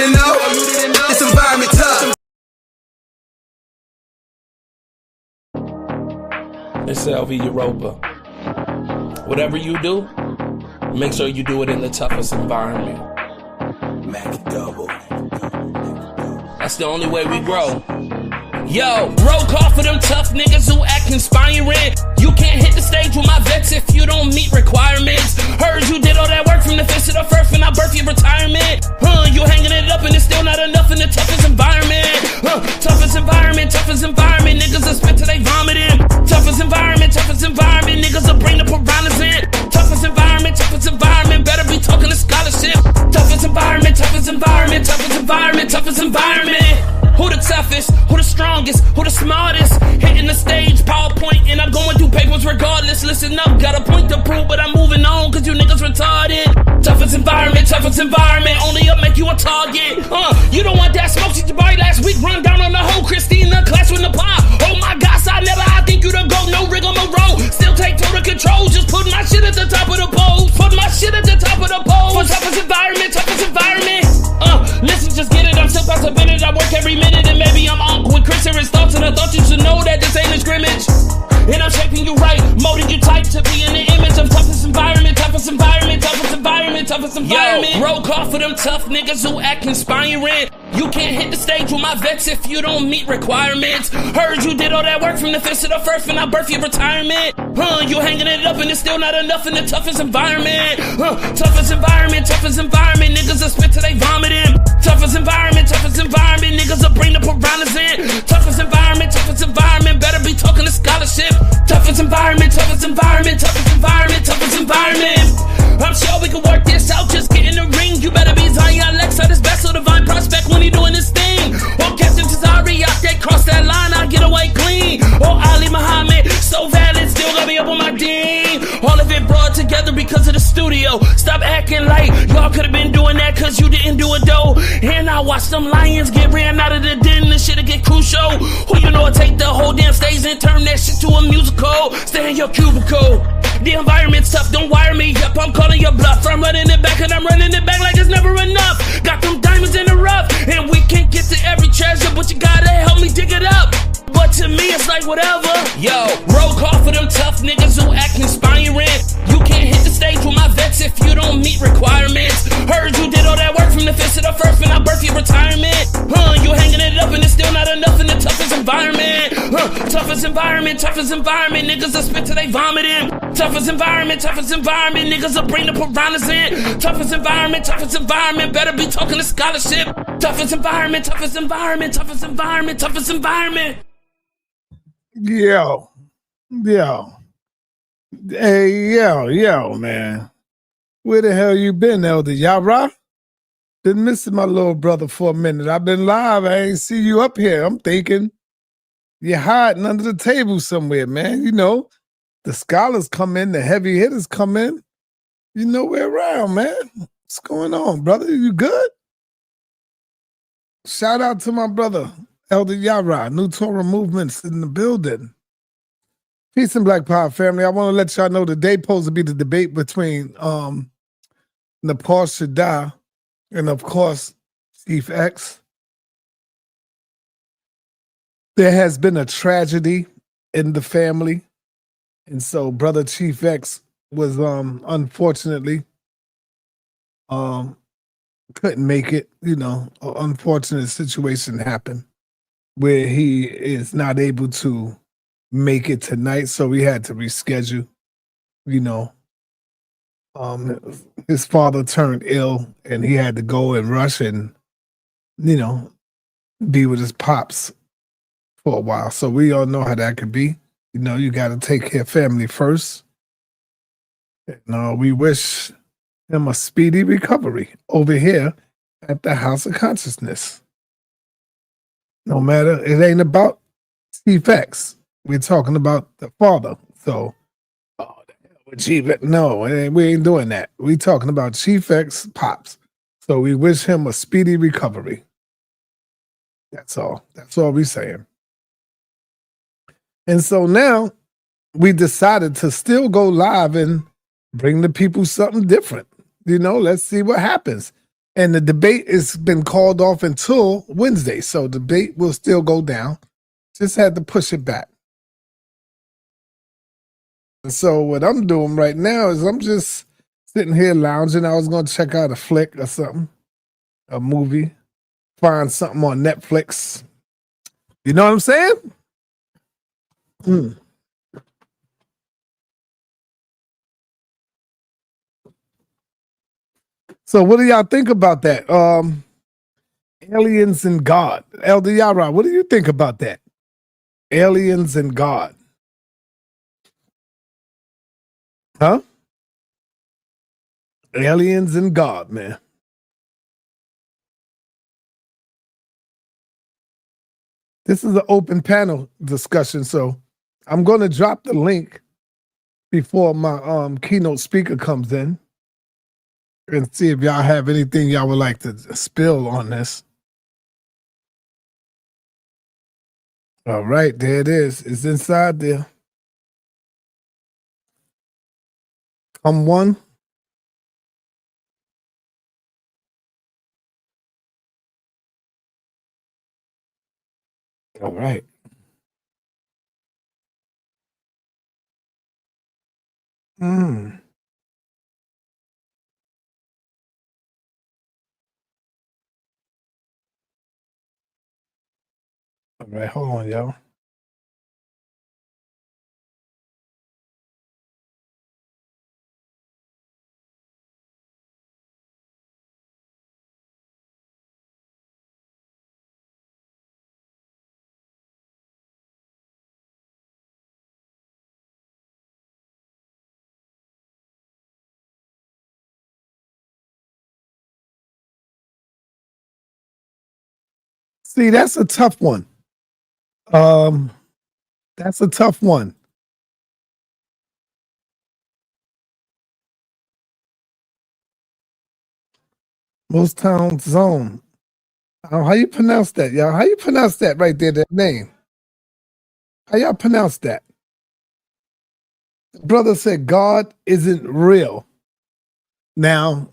didn't know, this environment tough. It's LV Europa. Whatever you do, make sure you do it in the toughest environment. Mac double. That's the only way we grow. Yo, roll call for them tough niggas who act inspiring. You can't hit the stage with my vets if you don't meet requirements. Heard you did all that work from the fist to the first when I birthed your retirement. You hanging it up and it's still not enough in the toughest environment. Toughest environment, niggas will spit till they vomiting. Toughest environment, niggas will bring the piranhas in. Toughest environment, better be talking to scholarship. Toughest environment. Who the toughest? Who the strongest? Who the smartest? Hitting the stage, PowerPoint, and I'm going through papers regardless. Listen up, got a point to prove, but I'm moving on, cause you niggas retarded. Toughest environment, only up make you a target. You don't want that smoke, shit your body last week, run down on the whole Christina class with the pop. Oh my gosh, I think you the GOAT, no rigmarole. Still take total control, just put my shit at the top of the pole. For toughest environment. Listen, just get it, I'm still past a minute, I work every minute, and maybe I'm on with Chris and his thoughts, and I thought you should know that this ain't a scrimmage. And I'm shaping you right, molding you tight to be in the image of toughest environment. Yo, roll call for them tough niggas who act inspiring. You can't hit the stage with my vets if you don't meet requirements. Heard you did all that work from the fist to the first when I birthed your retirement. You hanging it up and it's still not enough in the toughest environment. Toughest environment, niggas will spit till they vomiting. Toughest environment, niggas will bring the piranhas in. Toughest environment, better be talking to scholarship. Toughest environment. I'm sure we can work this out, just get in the ring. You better be Zion Lexa, this best of divine prospect when he doing this thing. Or Captain Tazari, out there, cross that line, I get away clean. Or Ali Muhammad, so valid, still got me up on my ding. All of it brought together because of the studio. Stop acting like y'all could've been doing that cause you didn't do it though. And I watch them lions get ran out of the den, this shit'll get crucial. Who you know take the whole damn stage and turn that shit to a musical. Stay in your cubicle. The environment's tough, don't wire me up, I'm calling your bluff. I'm running it back and I'm running it back like it's never enough. Got them diamonds in the rough, and we can't get to every treasure, but you gotta help me dig it up. But to me it's like whatever. Yo, roll call for them tough niggas who act inspiring. You can't hit the stage with my vets if you don't meet requirements. Heard you did all that work from the fist to the first when I birthed your retirement. You hanging it up and it's still not enough in the toughest environment. Toughest environment, niggas will spit till they vomiting. Toughest environment, niggas will bring the piranhas in. Toughest environment, better be talking to scholarship. Toughest environment. Yo. Hey, yo, man. Where the hell you been, Elder Yara? Been missing my little brother for a minute. I've been live. I ain't see you up here. I'm thinking you're hiding under the table somewhere, man. You know, the scholars come in, the heavy hitters come in. You know we're around, man. What's going on, brother? You good? Shout out to my brother, Elder Yara, New Torah Movements in the building. Peace and Black Power family. I want to let y'all know today supposed to be the debate between Nepal Shaddai and, of course, Chief X. There has been a tragedy in the family. And so Brother Chief X was unfortunately couldn't make it. You know, an unfortunate situation happened where he is not able to make it tonight, so we had to reschedule. You know, his father turned ill and he had to go and rush and, you know, be with his pops for a while. So we all know how that could be. You know, you got to take care of family first. And, we wish him a speedy recovery over here at the House of Consciousness. No matter, it ain't about Chief X. We're talking about the father. So, Chief X, no, we ain't doing that. We're talking about Chief X pops. So we wish him a speedy recovery. That's all. That's all we're saying. And so now we decided to still go live and bring the people something different. You know, let's see what happens. And the debate has been called off until Wednesday. So the debate will still go down. Just had to push it back. And so what I'm doing right now is I'm just sitting here lounging. I was going to check out a flick or something, a movie, find something on Netflix. You know what I'm saying? Mm. So what do y'all think about that? Aliens and God. Elder Yara, what do you think about that? Aliens and God. Huh? Aliens and God, man. This is an open panel discussion, so I'm going to drop the link before my keynote speaker comes in and see if y'all have anything y'all would like to spill on this. All right, there it is. It's inside there. Come one. All right. Mm. All right, hold on, y'all. See, that's a tough one. That's a tough one. Most Town Zone. How you pronounce that, y'all? How you pronounce that right there, that name? How y'all pronounce that? The brother said God isn't real. Now,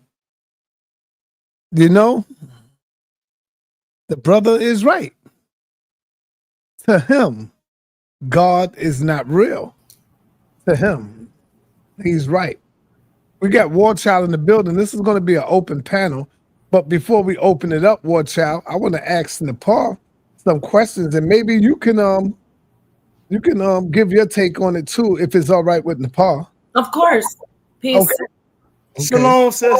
you know, the brother is right. To him, God is not real. To him, he's right. We got War Child in the building. This is going to be an open panel. But before we open it up, War Child, I want to ask Nepal some questions, and maybe you can give your take on it too, if it's all right with Nepal. Of course. Peace. Okay. Shalom, says.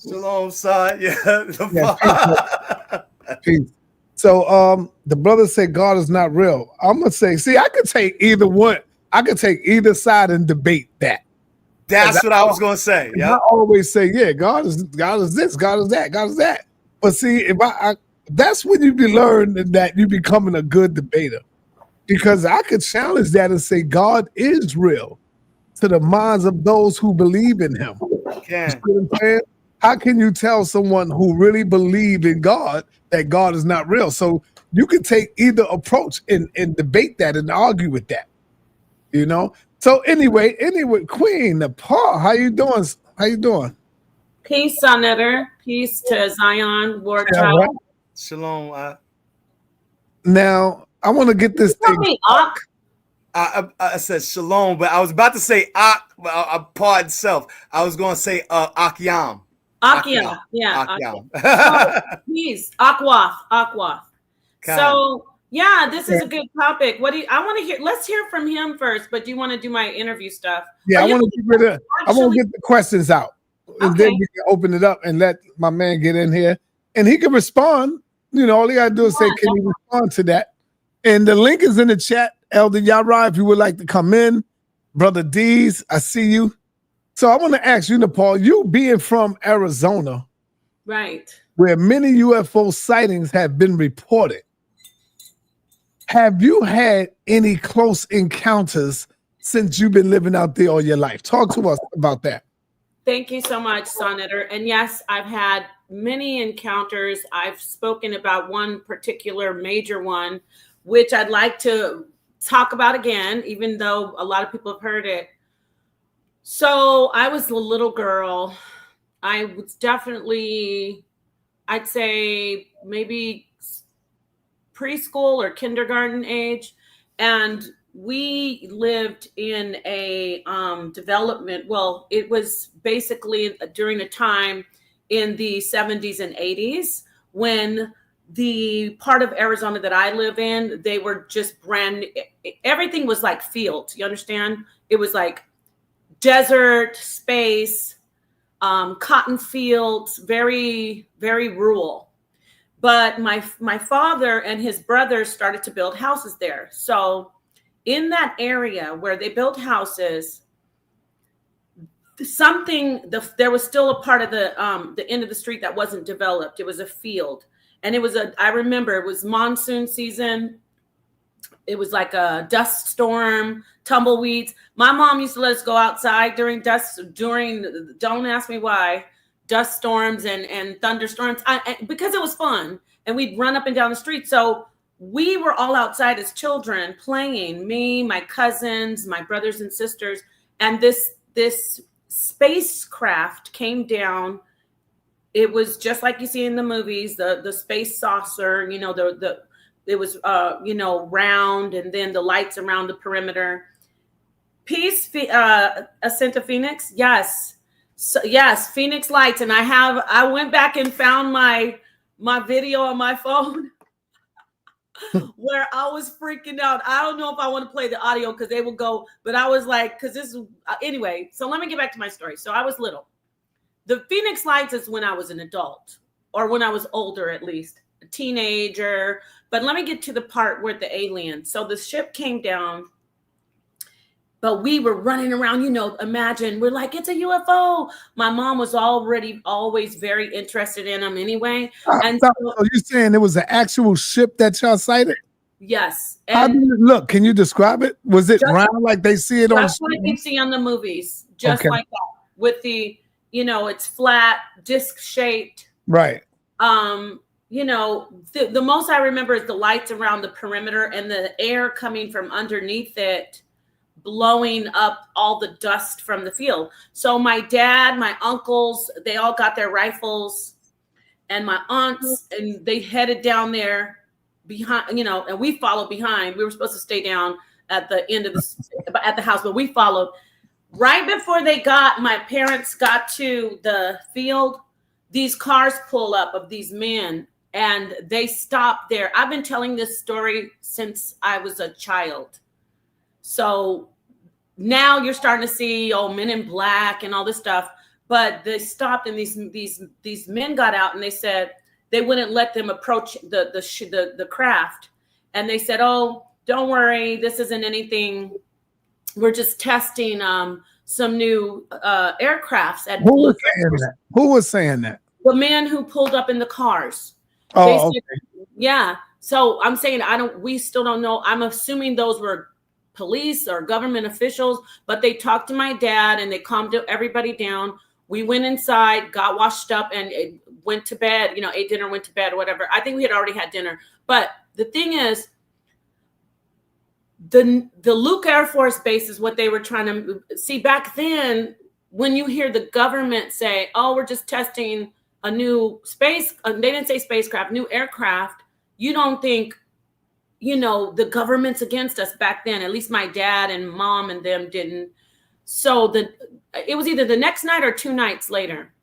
Shalom, side. Yeah. Peace. So the brother said God is not real. I'm gonna say, see, I could take either one. I could take either side and debate that. That's what I was gonna say. I always say, yeah, God is this, God is that, God is that. But see, if I that's when you be learning that you becoming a good debater. Because I could challenge that and say God is real to the minds of those who believe in him. You see what I'm saying? How can you tell someone who really believe in God that God is not real? So you can take either approach and debate that and argue with that. You know? So anyway, Queen Nepal, how you doing? How you doing? Peace, sa.neter. Peace to Zion, War Child. Right. Shalom. Now, I want to get this thing. Me, Ak. I said shalom, but I was about to say Ak, but I pardon self. I was going to say Akyam. Akyam. Yeah. Akyam. So, peace. Akwath. So, yeah, this is a good topic. What do you, I want to hear? Let's hear from him first, but do you want to do my interview stuff? Yeah, I want to get the questions out. And then we can open it up and let my man get in here. And he can respond. You know, all he got to do is say, can you respond to that? And the link is in the chat. Elder Yara, if you would like to come in. Brother D's, I see you. So I want to ask you, Nepal, you being from Arizona, right, where many UFO sightings have been reported, have you had any close encounters since you've been living out there all your life? Talk to us about that. Thank you so much, sa.neter. And yes, I've had many encounters. I've spoken about one particular major one, which I'd like to talk about again, even though a lot of people have heard it. So I was a little girl I was definitely, I'd say maybe preschool or kindergarten age. And we lived in a development. Well, it was basically during a time in the 70s and 80s when the part of Arizona that I live in, they were just everything was like fields. You understand? It was like desert, space, cotton fields, very, very rural. But my father and his brothers started to build houses there. So in that area where they built houses, there was still a part of the end of the street that wasn't developed. It was a field, and I remember it was monsoon season. It was like a dust storm, tumbleweeds. My mom used to let us go outside don't ask me why, dust storms and thunderstorms, because it was fun. And we'd run up and down the street. So we were all outside as children playing, me, my cousins, my brothers and sisters. And this spacecraft came down. It was just like you see in the movies, the space saucer, it was, round, and then the lights around the perimeter. Ascent of Phoenix. Yes. So, yes. Phoenix lights. And I went back and found my video on my phone where I was freaking out. I don't know if I want to play the audio because they will go, but I was like, anyway. So let me get back to my story. So I was little. The Phoenix lights is when I was an adult, or when I was older, at least a teenager. But let me get to the part where the aliens. So the ship came down, but we were running around, imagine we're like, it's a UFO. My mom was always very interested in them anyway. And so you're saying it was an actual ship that y'all sighted? Yes. How did it look? Can you describe it? Was it round like they see it on the screen? Just like you see on the movies, just like that, with the, it's flat, disc shaped. Right. The most I remember is the lights around the perimeter and the air coming from underneath it, blowing up all the dust from the field. So my dad, my uncles, they all got their rifles, and my aunts, and they headed down there behind, and we followed behind. We were supposed to stay down at the end of at the house, but we followed. Right before my parents got to the field, these cars pull up of these men, and they stop there. I've been telling this story since I was a child. So now you're starting to see, Men in Black and all this stuff. But they stopped, and these men got out, and they said they wouldn't let them approach the craft. And they said, "Oh, don't worry, this isn't anything. We're just testing some new aircrafts." Who was saying that? The man who pulled up in the cars. Oh, okay. Yeah. So I'm saying we still don't know. I'm assuming those were police or government officials, but they talked to my dad and they calmed everybody down. We went inside, got washed up, and went to bed, ate dinner, went to bed, or whatever. I think we had already had dinner. But the thing is, the Luke Air Force Base is what they were trying to see back then. When you hear the government say, "Oh, we're just testing a new they didn't say spacecraft, new aircraft," you don't think, the government's against us back then. At least my dad and mom and them didn't. So it was either the next night or 2 nights later,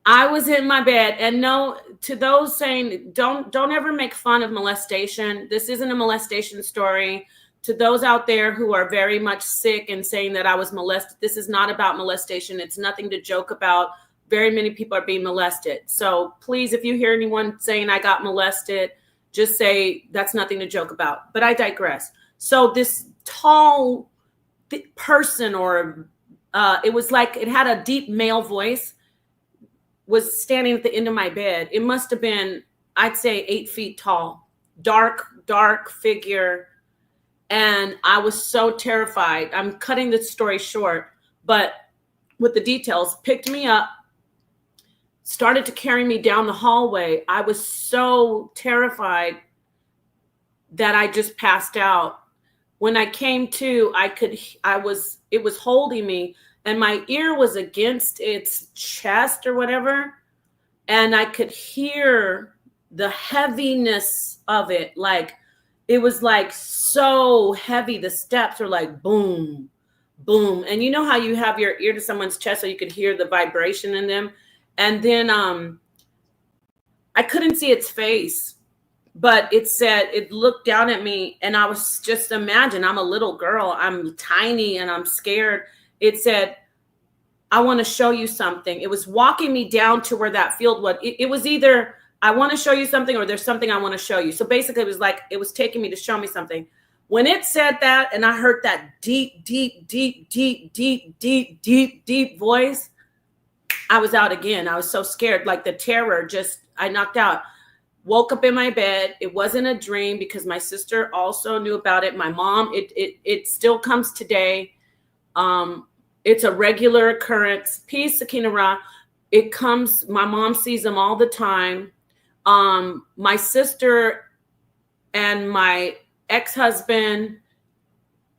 I was in my bed. And no, to those saying, don't ever make fun of molestation. This isn't a molestation story. To those out there who are very much sick and saying that I was molested, this is not about molestation. It's nothing to joke about. Very many people are being molested. So please, if you hear anyone saying I got molested, just say that's nothing to joke about. But I digress. So this tall person, or it was like it had a deep male voice, was standing at the end of my bed. It must have been, I'd say, 8 feet tall, dark figure. And I was so terrified. I'm cutting this story short, but with the details, picked me up, started to carry me down the hallway. I was so terrified that I just passed out. When I came to, it was holding me, and my ear was against its chest or whatever. And I could hear the heaviness of it. Like, it was like so heavy. The steps were like boom, boom. And you know how you have your ear to someone's chest so you could hear the vibration in them. And then I couldn't see its face, but it looked down at me, and I was just imagine I'm a little girl. I'm tiny and I'm scared. It said, I want to show you something. It was walking me down to where that field was. It was either I want to show you something or there's something I want to show you. So basically it was like, it was taking me to show me something. When it said that, and I heard that deep, deep, deep, deep, deep, deep, deep, deep voice, I was out again. I was so scared. Like the terror I knocked out. Woke up in my bed. It wasn't a dream because my sister also knew about it. My mom, it still comes today. It's a regular occurrence. Peace, Sakina Ra. It comes, my mom sees them all the time. My sister and my ex-husband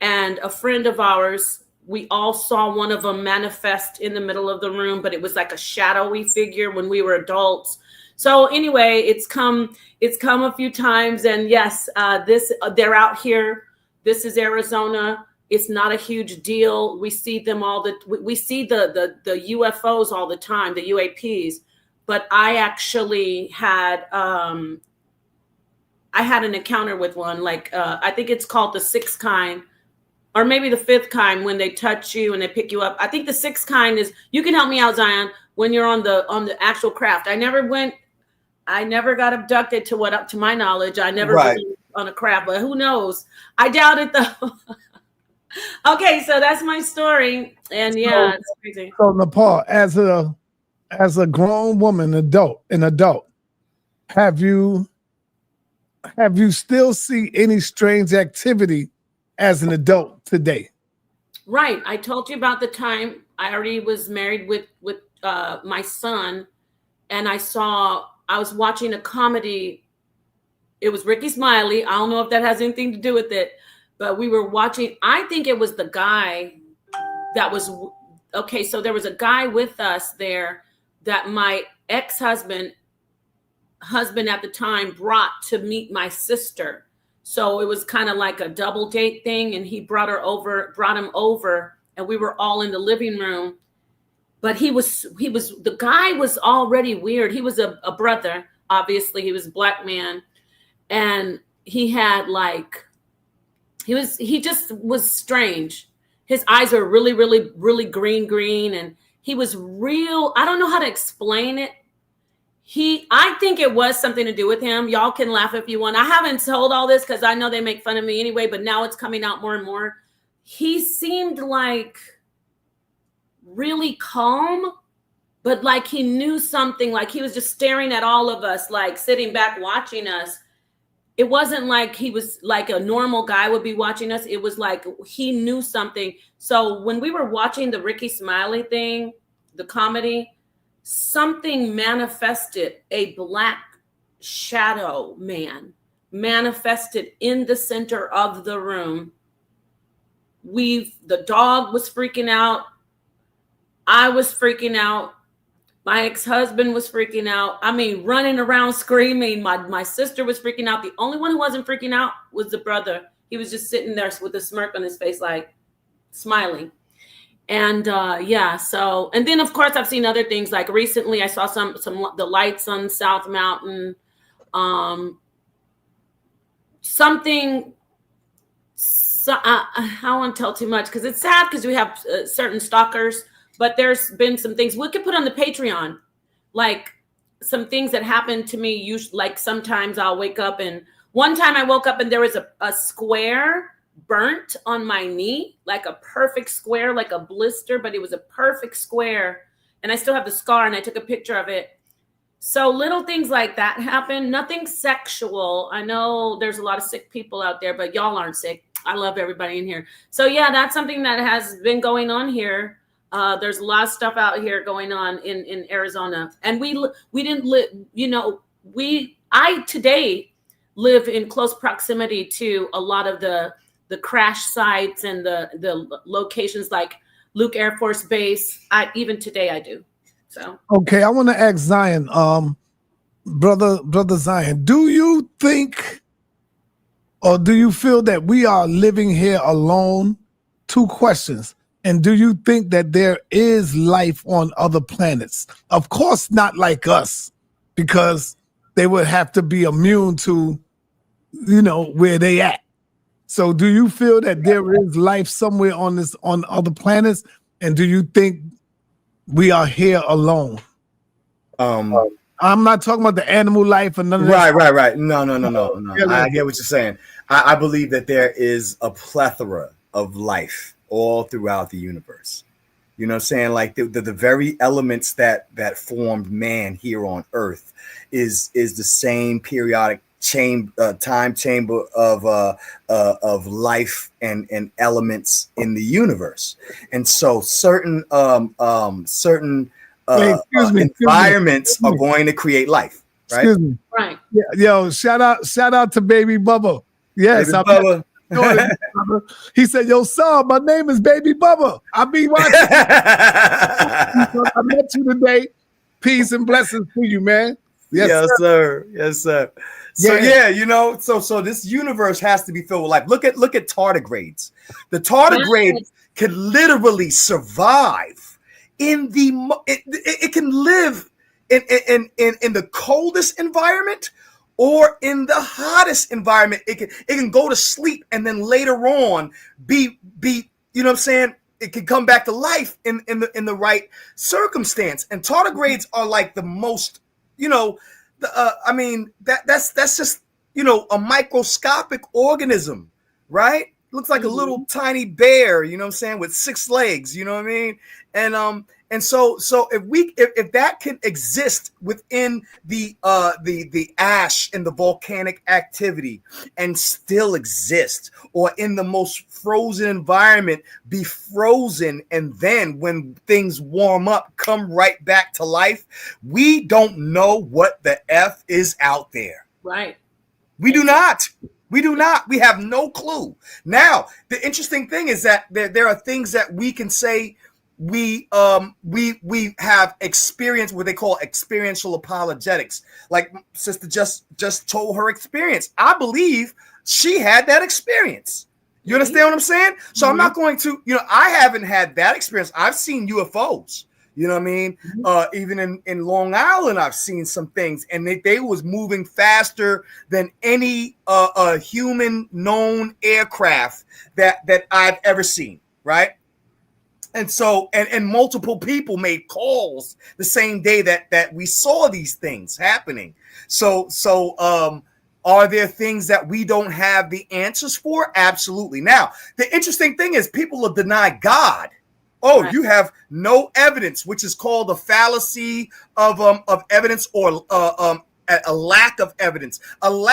and a friend of ours, we all saw one of them manifest in the middle of the room, but it was like a shadowy figure when we were adults. So anyway, it's come a few times, and yes, they're out here. This is Arizona. It's not a huge deal. We see them we see the UFOs all the time, the UAPs. But I actually had an encounter with one. Like I think it's called the sixth kind, or maybe the fifth kind, when they touch you and they pick you up. I think the sixth kind is, you can help me out, Zion, when you're on the actual craft. I never got abducted to my knowledge. I never was on a craft, but who knows? I doubt it though. Okay, so that's my story. And yeah, it's crazy. So Nepal, as a grown woman, an adult, have you still see any strange activity as an adult today? Right. I told you about the time I already was married with my son, and I was watching a comedy. It was Ricky Smiley. I don't know if that has anything to do with it, but we were watching, I think it was the guy that was, okay, so there was a guy with us there that my ex-husband at the time brought to meet my sister. So it was kind of like a double date thing, and he brought him over, and we were all in the living room. But the guy was already weird. He was a brother, obviously. He was a black man, and he had he just was strange. His eyes were really, really, really green, and he was real. I don't know how to explain it. I think it was something to do with him. Y'all can laugh if you want. I haven't told all this because I know they make fun of me anyway, but now it's coming out more and more. He seemed like really calm, but like he knew something, like he was just staring at all of us, like sitting back watching us. It wasn't like he was like a normal guy would be watching us. It was like he knew something. So when we were watching the Ricky Smiley thing, the comedy, something manifested, a black shadow man manifested in the center of the room. The dog was freaking out. I was freaking out. My ex-husband was freaking out. I mean, running around screaming. My sister was freaking out. The only one who wasn't freaking out was the brother. He was just sitting there with a smirk on his face, like smiling. And yeah, so, and then of course I've seen other things. Like recently I saw the lights on South Mountain. I don't want to tell too much because it's sad because we have certain stalkers. But there's been some things we could put on the Patreon, like some things that happened to me. Usually, like sometimes I'll wake up, and one time I woke up and there was a square burnt on my knee, like a perfect square, like a blister, but it was a perfect square. And I still have the scar, and I took a picture of it. So little things like that happen. Nothing sexual. I know there's a lot of sick people out there, but y'all aren't sick. I love everybody in here. So yeah, that's something that has been going on here. There's a lot of stuff out here going on in Arizona, and we didn't live, I today live in close proximity to a lot of the crash sites and the locations. Like Luke Air Force Base. Even today I do. So okay, I want to ask Zion, brother Zion, do you think or do you feel that we are living here alone? 2 questions. And do you think that there is life on other planets? Of course, not like us, because they would have to be immune to, where they at. So do you feel that there is life somewhere on other planets? And do you think we are here alone? I'm not talking about the animal life and none of that. Right. No. I get what you're saying. I believe that there is a plethora of life all throughout the universe. You know what I'm saying? Like the very elements that formed man here on Earth is the same periodic time chamber of life and elements in the universe. And so certain environments are going to create life. Right? Excuse me. right. Yeah, yo, shout out to Baby Bubba. Yes, Baby Bubba. He said, "Yo, son, my name is Baby Bubba. I be watching. I met you today. Peace and blessings to you, man." Yes, sir. So so this universe has to be filled with life. Look at tardigrades. The tardigrade can literally survive in it can live in the coldest environment or in the hottest environment. It can go to sleep and then later on be you know what I'm saying? It can come back to life in the right circumstance. And tardigrades are like the most, that's just, a microscopic organism, right? Looks like a little tiny bear, you know what I'm saying, with 6 legs, you know what I mean? And so if that can exist within the ash and the volcanic activity and still exist, or in the most frozen environment be frozen, and then when things warm up come right back to life, we don't know what the F is out there. Right. We do not. We have no clue. Now, the interesting thing is that there are things that we can say we have experienced, what they call experiential apologetics. Like sister just told her experience. I believe she had that experience. You understand what I'm saying? So I'm not going to, I haven't had that experience. I've seen UFOs. You know what I mean? Even in Long Island, I've seen some things, and they was moving faster than any human known aircraft that I've ever seen, right? And so, and multiple people made calls the same day that we saw these things happening. So are there things that we don't have the answers for? Absolutely. Now, the interesting thing is people have denied God. Oh, right. You have no evidence, which is called a fallacy of evidence, or a lack of evidence. An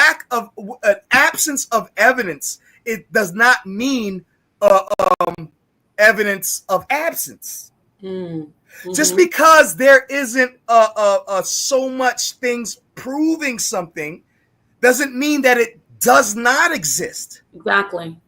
absence of evidence. It does not mean evidence of absence. Mm-hmm. Just because there isn't so much things proving something doesn't mean that it does not exist. Exactly.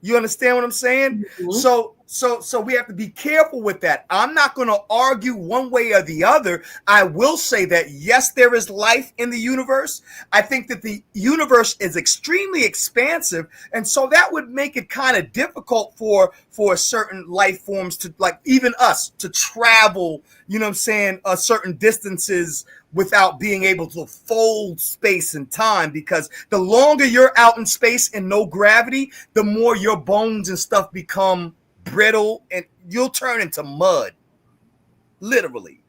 You understand what I'm saying? Mm-hmm. So we have to be careful with that. I'm not going to argue one way or the other. I will say that, yes, there is life in the universe. I think that the universe is extremely expansive. And so that would make it kind of difficult for certain life forms to, like even us, to travel, you know what I'm saying, certain distances without being able to fold space and time, because the longer you're out in space and no gravity, the more your bones and stuff become brittle and you'll turn into mud, literally,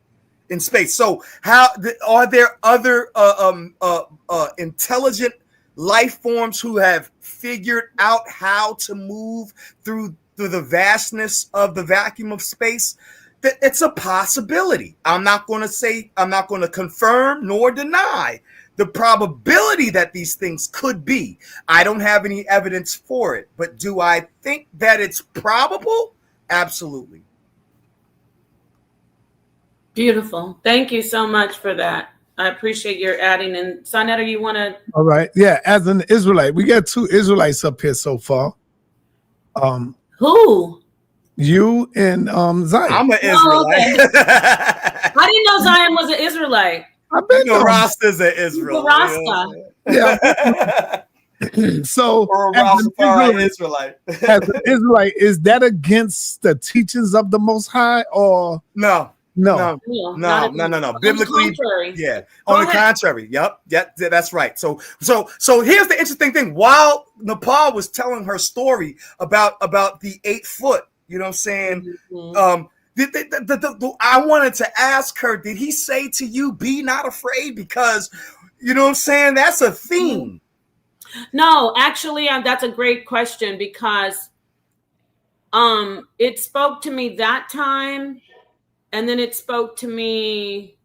in space. So are there other intelligent life forms who have figured out how to move through the vastness of the vacuum of space? It's a possibility. I'm not going to confirm nor deny the probability that these things could be. I don't have any evidence for it, but do I think that it's probable? Absolutely. Beautiful. Thank you so much for that. I appreciate your adding in. sa.neter, you want to? All right. Yeah. As an Israelite, we got 2 Israelites up here so far. Who? You and Zion. I'm an Oh, okay. Israelite. I didn't know Zion was an Israelite. I bet The Rasta's an Israel. Rasta. Yeah. So Or a as an Rastafari Israelite, Israelite. as an Israelite, is that against the teachings of the Most High or No. No. Biblically, contrary. yeah. Go On the ahead. contrary, yep, that's right. So here's the interesting thing. While Nepal was telling her story about the 8 foot, you know what I'm saying? I wanted to ask her, did he say to you, "Be not afraid"? Because you know what I'm saying. That's a theme. No, actually, that's a great question because it spoke to me that time. And then it spoke to me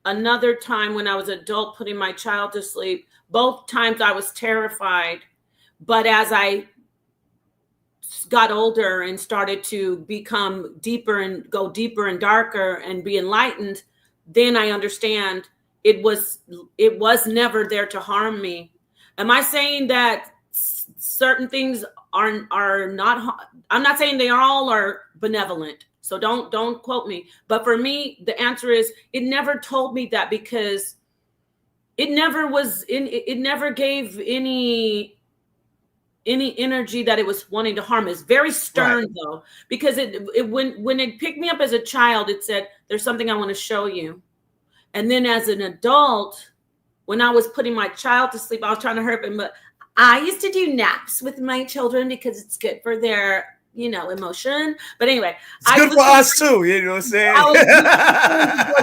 another time when I was an adult putting my child to sleep. Both times I was terrified. But as I got older and started to become deeper and go deeper and darker and be enlightened, then I understand it was never there to harm me. Am I saying that certain things are not? I'm not saying they all are benevolent. So don't quote me. But for me, the answer is it never told me that because it never gave any energy that it was wanting to harm. It's very stern though, because when it picked me up as a child, it said, "There's something I want to show you." And then as an adult, when I was putting my child to sleep, I was trying to hurt him, but I used to do naps with my children because it's good for their emotion. But anyway, it's good for us too. You know what I'm saying? I was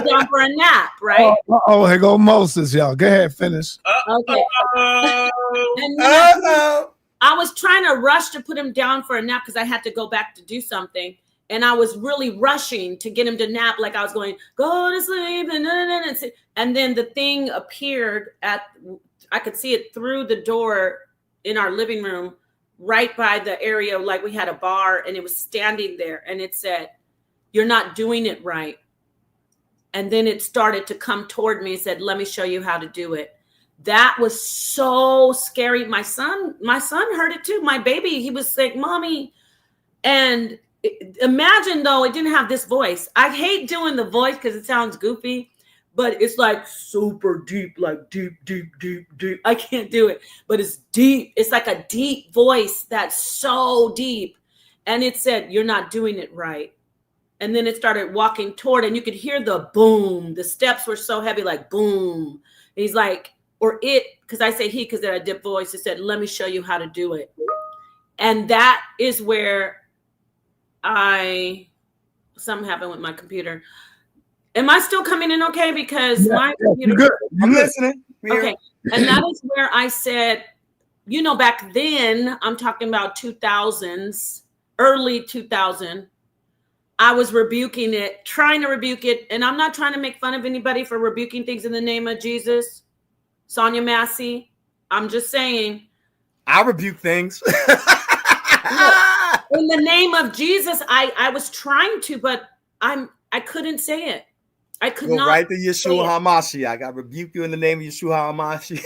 go down for a nap, right? Oh, here go Moses, y'all. Go ahead, finish. Okay. And then I was trying to rush to put him down for a nap because I had to go back to do something. And I was really rushing to get him to nap. Like I was going, go to sleep. And then the thing appeared I could see it through the door in our living room, right by the area, like we had a bar, and it was standing there. And it said, "You're not doing it right." And then it started to come toward me and said, "Let me show you how to do it." That was so scary. My son heard it too. My baby, he was like, "Mommy." And imagine though, it didn't have this voice. I hate doing the voice because it sounds goofy, but it's like super deep, like deep. I can't do it, but it's deep. It's like a deep voice that's so deep. And it said, "You're not doing it right." And then it started walking toward, and you could hear the boom. The steps were so heavy, like boom. And he's like, or it, because I say he, because they're a deep voice. It said, "Let me show you how to do it." And that is where something happened with my computer. Am I still coming in okay? Because my computer. Good. I'm listening. Okay. And that is where I said, back then, I'm talking about 2000s, early 2000, I was rebuking it, trying to rebuke it. And I'm not trying to make fun of anybody for rebuking things in the name of Jesus. Sonia Massey, I'm just saying. I rebuke things. In the name of Jesus, I was trying to, but I couldn't say it. I could not. Right to Yeshua HaMashiach. I rebuke you in the name of Yeshua HaMashiach.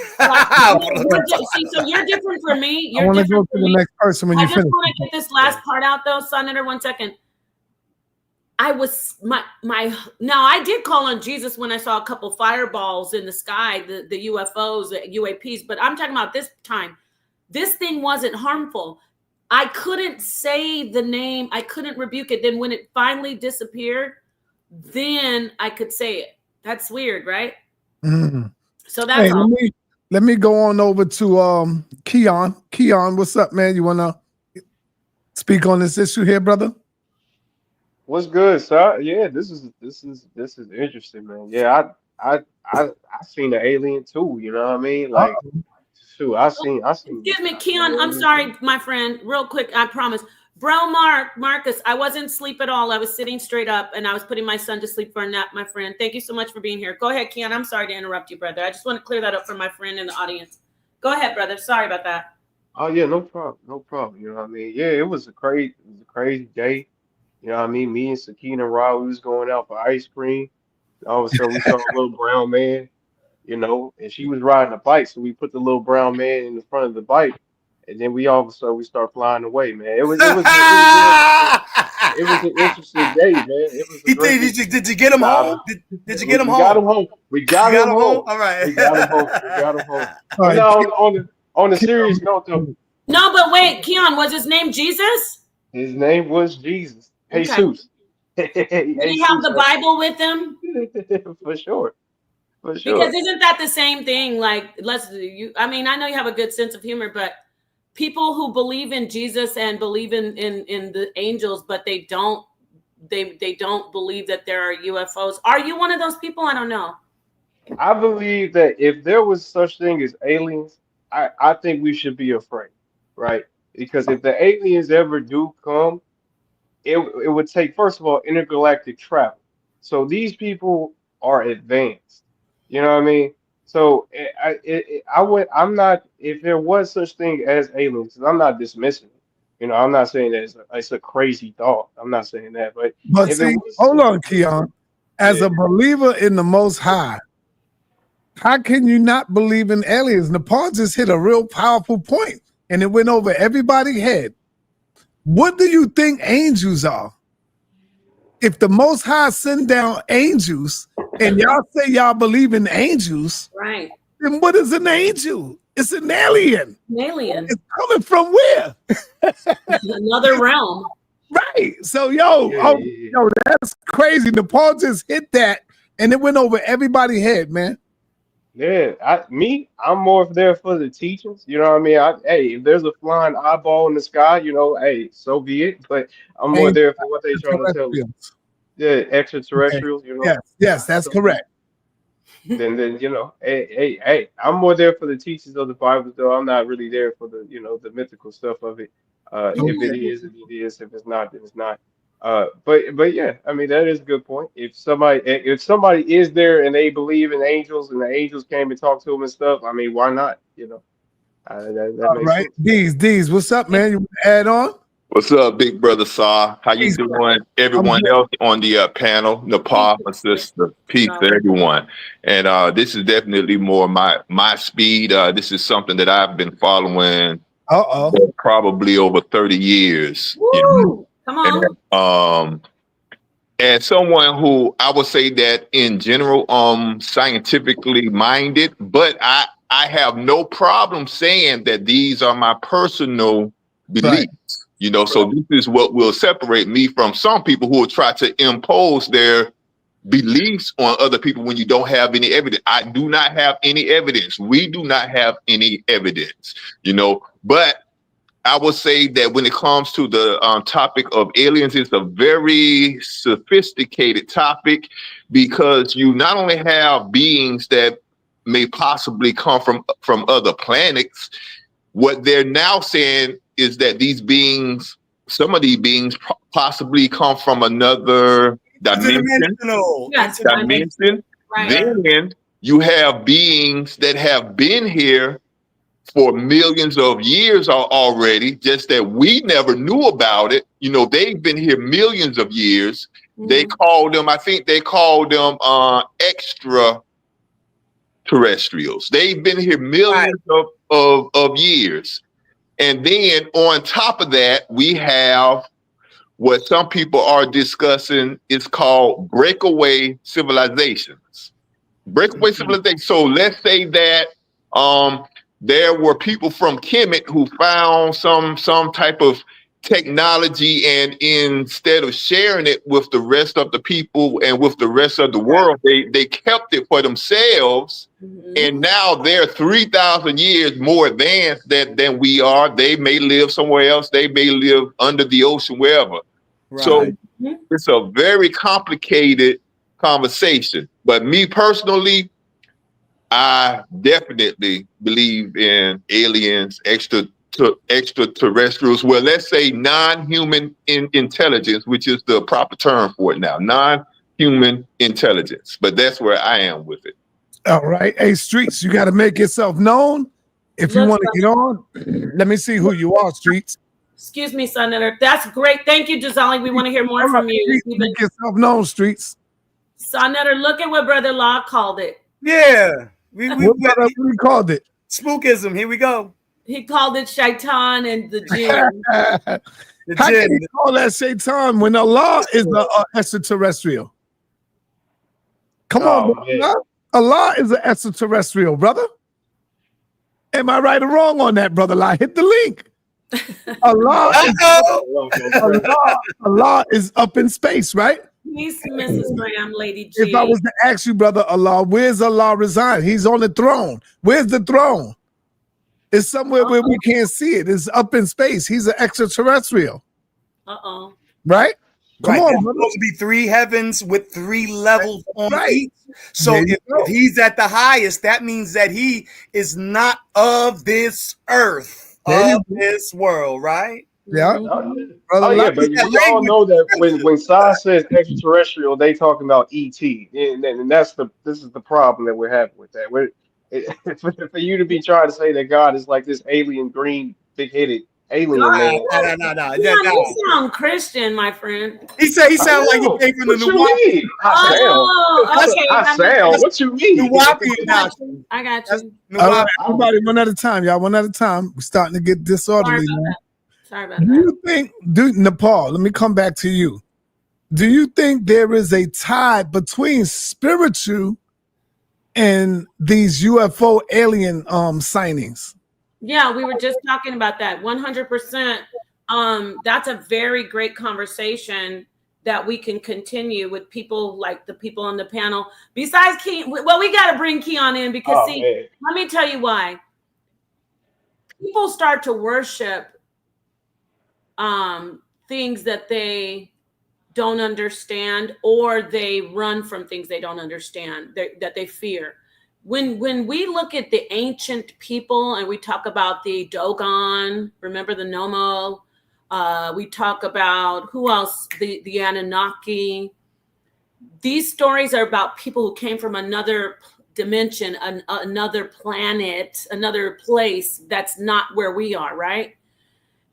See, so you're different from me. I want to go to the next person when you finish. I just want to get this last part out though, Sa.neter, 1 second. I was now I did call on Jesus when I saw a couple fireballs in the sky, the UFOs, the UAPs, but I'm talking about this time. This thing wasn't harmful. I couldn't say the name. I couldn't rebuke it. Then when it finally disappeared, then I could say it. That's weird, right? Mm. So that's all. Let me go on over to Keon. Keon, what's up, man? You want to speak on this issue here, brother? What's good, sir? Yeah, this is interesting, man. Yeah, I seen the alien too. You know what I mean? Like, shoot, I seen. Excuse me, Keon. I'm sorry, my friend. Real quick, I promise. Bro, Marcus, I wasn't asleep at all. I was sitting straight up, and I was putting my son to sleep for a nap, my friend. Thank you so much for being here. Go ahead, Keon. I'm sorry to interrupt you, brother. I just want to clear that up for my friend in the audience. Go ahead, brother. Sorry about that. Oh yeah, no problem, no problem. You know what I mean? Yeah, it was a crazy day. You know what I mean? Me and Sakina and Rob, we was going out for ice cream. All of a sudden, we saw a little brown man, and she was riding a bike, so we put the little brown man in the front of the bike, and then we all of a sudden we start flying away, man. It was It was an interesting day, man. It was a He great. did you get him home? Did you get him home? We got him home. We got You him home. All right. We got him home. We got him home. All right, Now on a serious note, though, No, but wait, Keon, was his name Jesus? his name was Jesus. Okay. Jesus. Did he have the Bible with him? For sure. For sure. Because isn't that the same thing? Like, I mean, I know you have a good sense of humor, but people who believe in Jesus and believe in the angels, but they don't believe that there are UFOs. Are you one of those people? I don't know. I believe that if there was such thing as aliens, I think we should be afraid, right? Because if the aliens ever do come, it would take, first of all, intergalactic travel. So these people are advanced. You know what I mean? So I'm not, if there was such thing as aliens, 'cause I'm not dismissing it. You know, I'm not saying that it's a crazy thought. I'm not saying that, but if see, it was, hold on, Keon. As Yeah. a believer in the Most High, how can you not believe in aliens? Nepal just hit a real powerful point, and it went over everybody's head. What do you think angels are? If the Most High send down angels, and y'all say y'all believe in angels, Right. then what is an angel? It's an alien. An alien. It's coming from where? Another realm. Right. So, yo, that's crazy. Nepal just hit that, and it went over everybody's head, man. Yeah, I'm more there for the teachings. You know what I mean? Hey, if there's a flying eyeball in the sky, you know, hey, so be it. But I'm more there for what they trying to tell us. Yeah, extraterrestrials. Okay. You know. Yes, that's correct. Then you know, hey, I'm more there for the teachings of the Bible, though. I'm not really there for the the mythical stuff of it. If it is, it is. If it's not, then it's not. But yeah, I mean that is a good point. If somebody is there and they believe in angels and the angels came and talked to them and stuff, I mean, why not? You know, that All makes right, sense. D's, what's up, man? You want to add on? What's up, big brother Saw? How you doing? Everyone else on the panel, Nepal, my sister, peace to everyone. And this is definitely more my speed. This is something that I've been following for probably over 30 years. Woo! Come on. And someone who I would say that in general, scientifically minded, but I have no problem saying that these are my personal beliefs. Right. So this is what will separate me from some people who will try to impose their beliefs on other people when you don't have any evidence. I do not have any evidence. We do not have any evidence, but I would say that when it comes to the topic of aliens, it's a very sophisticated topic because you not only have beings that may possibly come from other planets. What they're now saying is that these beings, some of these beings possibly come from another dimension. Right. Then you have beings that have been here for millions of years already, just that we never knew about it. They've been here millions of years. Mm-hmm. I think they called them extraterrestrials. They've been here millions of years. And then on top of that, we have what some people are discussing is called breakaway civilizations. Breakaway civilization. So let's say that there were people from Kemet who found some type of technology, and instead of sharing it with the rest of the people and with the rest of the world, they kept it for themselves. Mm-hmm. And now they're 3,000 years more advanced than we are. They may live somewhere else. They may live under the ocean, wherever. Right. So it's a very complicated conversation. But me personally, I definitely believe in aliens, extraterrestrials. Well, let's say non-human intelligence, which is the proper term for it now, non-human intelligence. But that's where I am with it. All right. Hey, Streets, you got to make yourself known. If you want to get on, let me see who you are, Streets. Excuse me, sa.neter. That's great. Thank you, Gisali. We want to hear more from you. Make yourself known, Streets. Sa.neter, look at what Brother Law called it. Yeah. We called it spookism. Here we go. He called it shaitan and the jinn. The How can jinn. you call that Shaitan when Allah is the extraterrestrial? Come on, Oh man. brother. Allah is an extraterrestrial, brother. Am I right or wrong on that, brother? I hit the link. Allah is up in space, right? Peace, Mrs. Graham, Lady G. If I was to ask you, brother Allah, where's Allah reside? He's on the throne. Where's the throne? It's somewhere where we can't see it. It's up in space. He's an extraterrestrial. Uh-oh. Right? Come Right, on, there's brother. supposed to be 3 heavens with 3 levels on Right. each. So There you if go. he's at the highest, that means that he is not of this earth, There you of this world, right? Yeah. Mhm. Brother, Oh yeah, like- but we all know that when Sa says extraterrestrial, they talking about ET, and this is the problem that we're having with that. For you to be trying to say that God is like this alien green big-headed alien man. No. You sound Christian, my friend. He sounded like he came from the What you Nuwapi. mean? I okay. sound. What you mean? Nuwapi I now. got you. I got That's you. All Nuwapi. right, everybody, one at a time, y'all. One at a time. We're starting to get disorderly. Man. Sorry about Do that. you think, Nepal, let me come back to you. Do you think there is a tie between spiritual and these UFO alien sightings? Yeah, we were just talking about that. 100%. That's a very great conversation that we can continue with people like the people on the panel. Besides Keon, well, we got to bring Keon in because Man. let me tell you why. People start to worship things that they don't understand, or they run from things they don't understand, that they fear. When we look at the ancient people and we talk about the Dogon, remember the Nomo, we talk about who else, the Anunnaki. These stories are about people who came from another dimension, another planet, another place that's not where we are, right?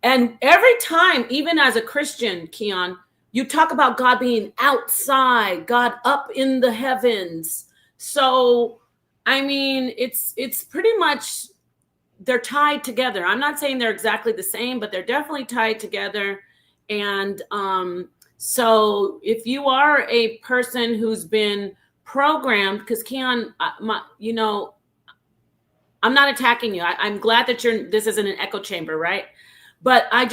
And every time, even as a Christian, Keon, you talk about God being outside, God up in the heavens. So, I mean, it's pretty much, they're tied together. I'm not saying they're exactly the same, but they're definitely tied together. And so if you are a person who's been programmed, because Keon, you know, I'm not attacking you. I'm glad that this isn't an echo chamber, right? But I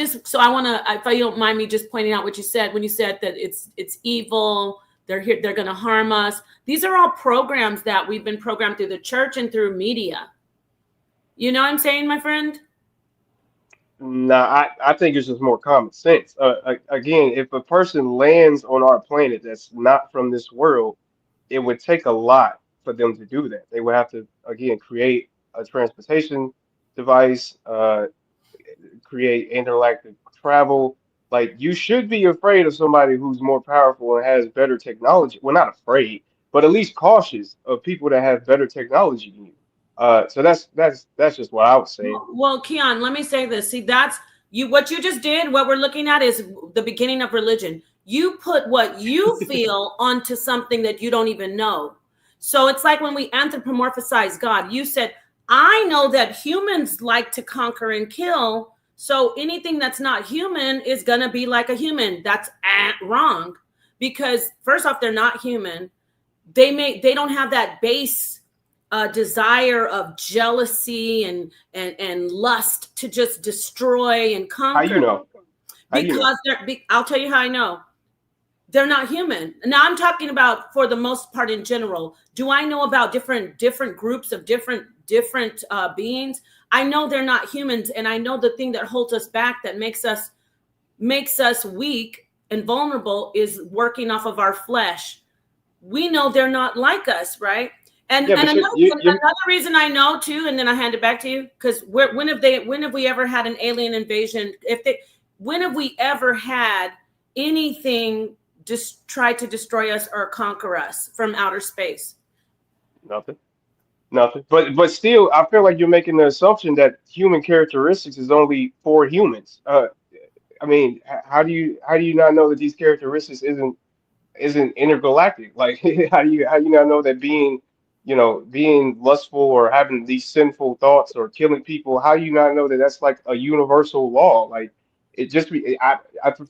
want to, if you don't mind me just pointing out what you said, when you said that it's evil, they're here, they're going to harm us. These are all programs that we've been programmed through the church and through media. You know what I'm saying, my friend? Nah, I think it's just more common sense. Again, if a person lands on our planet that's not from this world, it would take a lot for them to do that. They would have to, again, create a transportation device, create intergalactic travel. Like, you should be afraid of somebody who's more powerful and has better technology. Well, not afraid, but at least cautious of people that have better technology than you. So that's just what I was saying. Well, Keon, let me say this. See, that's you. What you just did, what we're looking at is the beginning of religion. You put what you feel onto something that you don't even know. So it's like when we anthropomorphize God. You said, I know that humans like to conquer and kill. So anything that's not human is going to be like a human. That's wrong. Because first off, they're not human. They don't have that base desire of jealousy and lust to just destroy and conquer. How you know? Because I'll tell you how I know. They're not human. Now I'm talking about for the most part in general. Do I know about different groups of different beings? I know they're not humans, and I know the thing that holds us back, that makes us weak and vulnerable, is working off of our flesh. We know they're not like us, right? And another reason I know too, and then I hand it back to you, because when have we ever had an alien invasion? When have we ever had anything just try to destroy us or conquer us from outer space? Nothing. But still, I feel like you're making the assumption that human characteristics is only for humans. I mean, how do you not know that these characteristics isn't intergalactic? Like, how do you not know that being lustful or having these sinful thoughts or killing people, how do you not know that that's like a universal law? Like, it just be I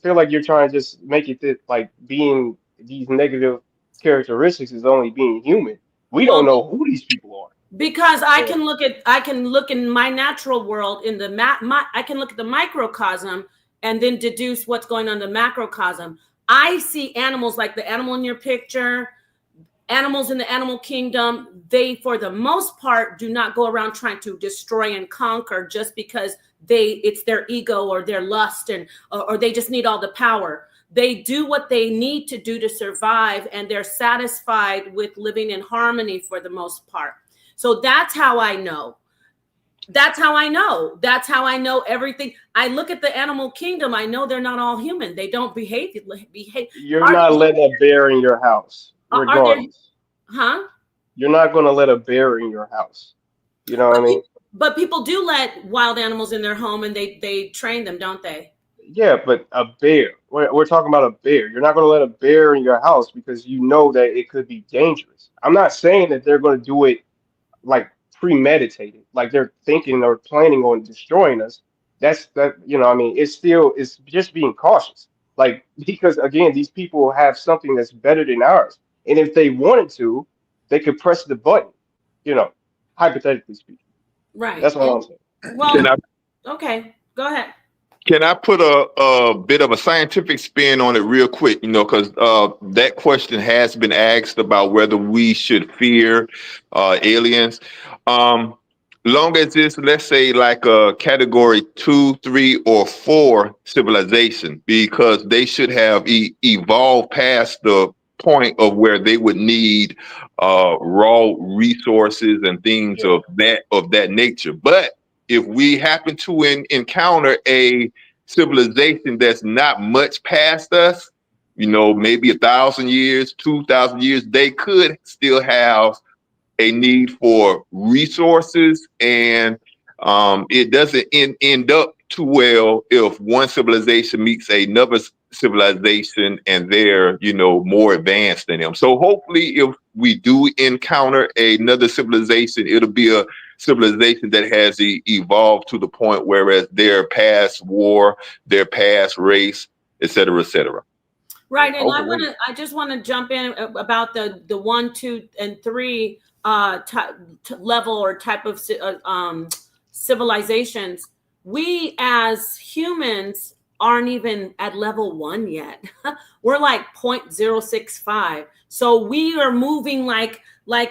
feel like you're trying to just make it that like being these negative characteristics is only being human. We don't Well, know who these people are. because I So, can look in my natural world in the I can look at the microcosm and then deduce what's going on in the macrocosm. I see animals like the animal in your picture, animals in the animal kingdom. They, for the most part, do not go around trying to destroy and conquer just because it's their ego or their lust or they just need all the power. They do what they need to do to survive, and they're satisfied with living in harmony for the most part. So that's how I know. That's how I know. That's how I know everything. I look at the animal kingdom. I know they're not all human. They don't behave. you're not letting a bear in your house, Are there, regardless. huh? You're not going to let a bear in your house. You know what I mean? But people do let wild animals in their home, and they train them, don't they? Yeah, but a bear. We're talking about a bear. You're not going to let a bear in your house because you know that it could be dangerous. I'm not saying that they're going to do it like premeditated, like they're thinking or planning on destroying us. That's that, you know, I mean, it's just being cautious. Like, because again, these people have something that's better than ours. And if they wanted to, they could press the button, you know, hypothetically speaking. Right. That's all I'm saying. Well, okay, go ahead. Can I put a bit of a scientific spin on it real quick? You know, because that question has been asked about whether we should fear aliens. Long as it's, let's say, like a category 2, 3, or 4 civilization, because they should have evolved past the point of where they would need raw resources and things of that nature. But if we happen to encounter a civilization that's not much past us, you know, maybe 1,000 years, 2,000 years, they could still have a need for resources, and it doesn't end up too well if one civilization meets another civilization and they're, you know, more advanced than them. So hopefully if we do encounter another civilization, it'll be a civilization that has evolved to the point whereas they're past war, they're past race, et cetera, et cetera. Right, and I just want to jump in about the 1, 2, and 3 level or type of civilizations. We as humans aren't even at level 1 yet. We're like 0.065. So we are moving like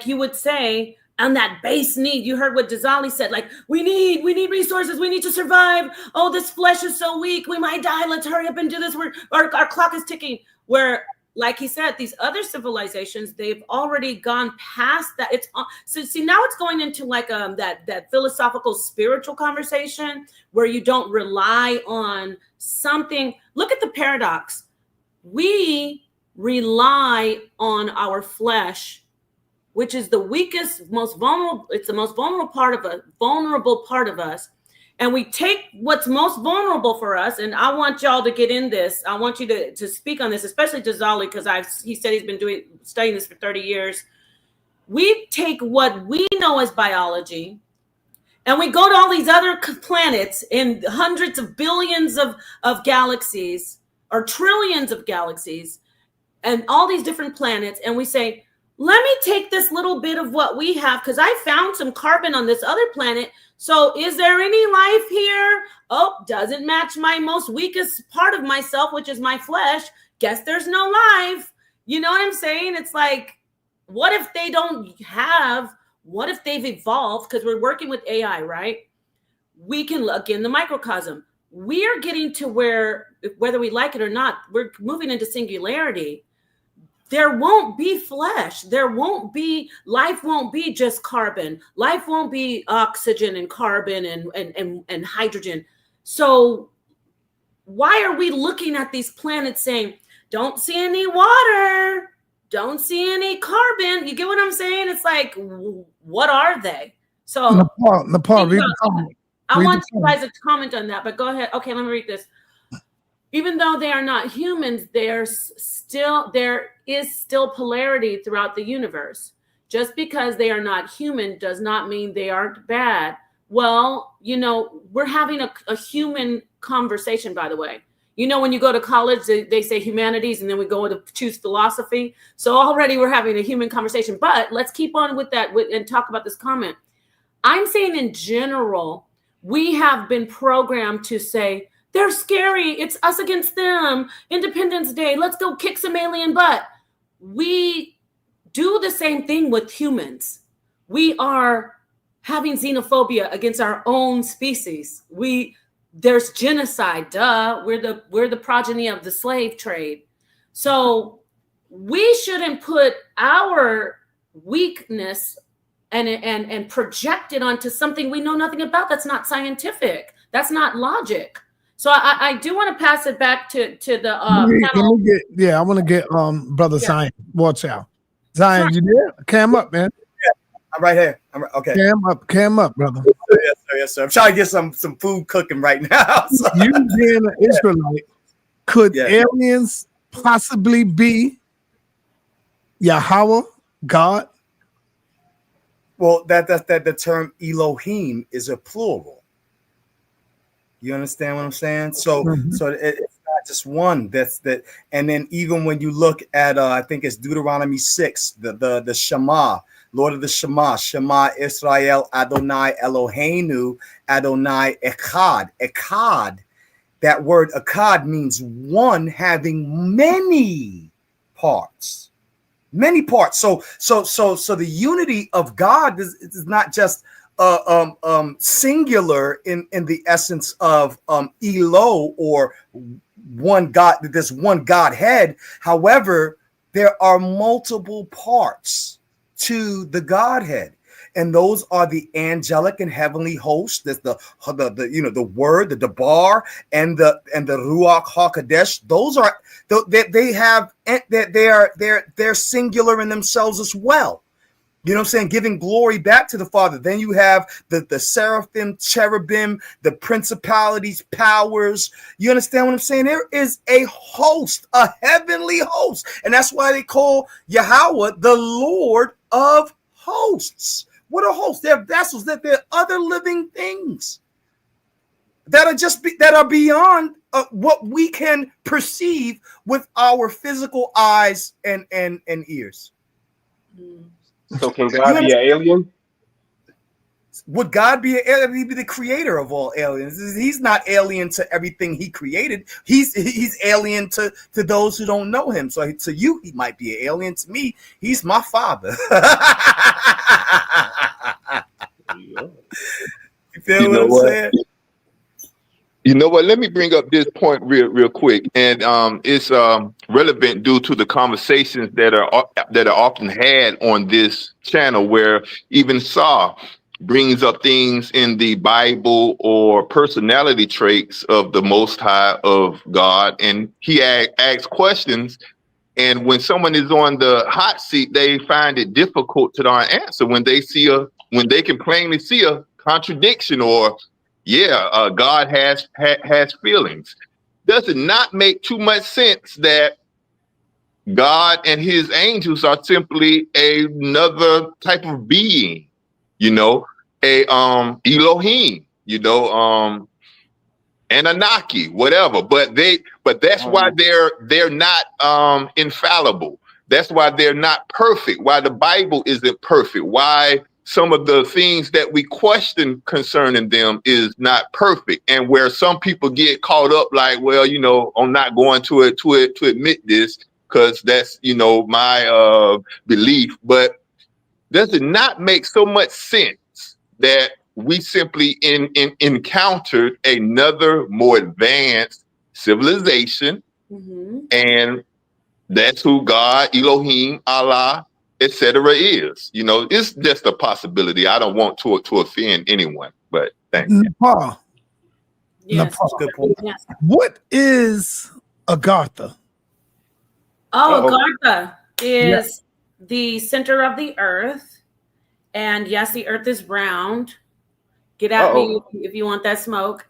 you would say on that base need. You heard what Dizali said, like we need resources, we need to survive. Oh, this flesh is so weak, we might die. Let's hurry up and do this. Our clock is ticking. Where, like he said, these other civilizations, they've already gone past that. It's so see, now it's going into like that philosophical spiritual conversation where you don't rely on something. Look at the paradox. We rely on our flesh, which is the weakest, most vulnerable. It's the most vulnerable part of us. And we take what's most vulnerable for us. And I want y'all to get in this. I want you to speak on this, especially Dizali, because he said he's been studying this for 30 years. We take what we know as biology, and we go to all these other planets in hundreds of billions of galaxies or trillions of galaxies and all these different planets. And we say, let me take this little bit of what we have because I found some carbon on this other planet. So is there any life here? Oh, doesn't match my most weakest part of myself, which is my flesh. Guess there's no life. You know what I'm saying? It's like, what if they don't have, what if they've evolved? Because we're working with AI, right? We can look in the microcosm. We are getting to where, whether we like it or not, we're moving into singularity. There won't be flesh. There won't be, life won't be just carbon. Life won't be oxygen and carbon and hydrogen. So why are we looking at these planets saying, don't see any water, don't see any carbon? You get what I'm saying? It's like, what are they? So Nepal, read the comment. I want you guys to comment on that, but go ahead. Okay, let me read this. Even though they are not humans, there is still polarity throughout the universe. Just because they are not human does not mean they aren't bad. Well, we're having a human conversation, by the way. When you go to college, they say humanities, and then we go to choose philosophy. So already we're having a human conversation. But let's keep on with that and talk about this comment. I'm saying in general, we have been programmed to say, they're scary. It's us against them. Independence Day. Let's go kick some alien butt. We do the same thing with humans. We are having xenophobia against our own species. There's genocide, duh. We're the progeny of the slave trade. So we shouldn't put our weakness and project it onto something we know nothing about. That's not scientific. That's not logic. So I do want to pass it back to the panel. I want to get Brother Zion. Watch out. Zion, you there? Cam up, man. I'm right here. Okay. Cam up, brother. Yes, sir. I'm trying to get some food cooking right now. So. You being an Israelite, could aliens possibly be Yahweh, God? Well, that the term Elohim is a plural. You understand what I'm saying? So so it's not just one. That's that. And then even when you look at I think it's Deuteronomy 6, the Shema, Lord of the Shema, Shema Israel, Adonai Eloheinu, Adonai Echad. Echad, that word Echad means one having many parts. Many parts. So the unity of God is not just singular in the essence of Elo, or one God. There's one Godhead. However, there are multiple parts to the Godhead, and those are the angelic and heavenly hosts. There's the word, the Debar, and the Ruach HaKodesh. Those are they're singular in themselves as well. You know what I'm saying? Giving glory back to the Father. Then you have the seraphim, cherubim, the principalities, powers. You understand what I'm saying? There is a host, a heavenly host. And that's why they call Yahweh the Lord of hosts. What are hosts? They're vessels, that they're other living things that are beyond what we can perceive with our physical eyes and ears. So can God be an alien? Would God be an alien? He'd be the creator of all aliens. He's not alien to everything he created. He's alien to those who don't know him. So to you, he might be an alien. To me, he's my father. You feel what I'm saying? You know what? Let me bring up this point real quick, and it's relevant due to the conversations that are often had on this channel, where even Sa brings up things in the Bible or personality traits of the Most High of God, and he asks questions. And when someone is on the hot seat, they find it difficult to answer when they can plainly see a contradiction, or God has feelings. Does it not make too much sense that God and his angels are simply another type of being, Elohim, Anunnaki, whatever. But that's why they're not infallible. That's why they're not perfect. Why the Bible isn't perfect. Why some of the things that we question concerning them is not perfect, and where some people get caught up like, well, I'm not going to admit this because that's my belief. But does it not make so much sense that we simply encountered another more advanced civilization, and that's who God, Elohim, Allah, etc. is? It's just a possibility. I don't want to offend anyone, but thank you. Nepal. Yes. Good point. Yes. What is Agartha? Agartha is the center of the earth, and yes, the earth is round. Get at me if you want that smoke.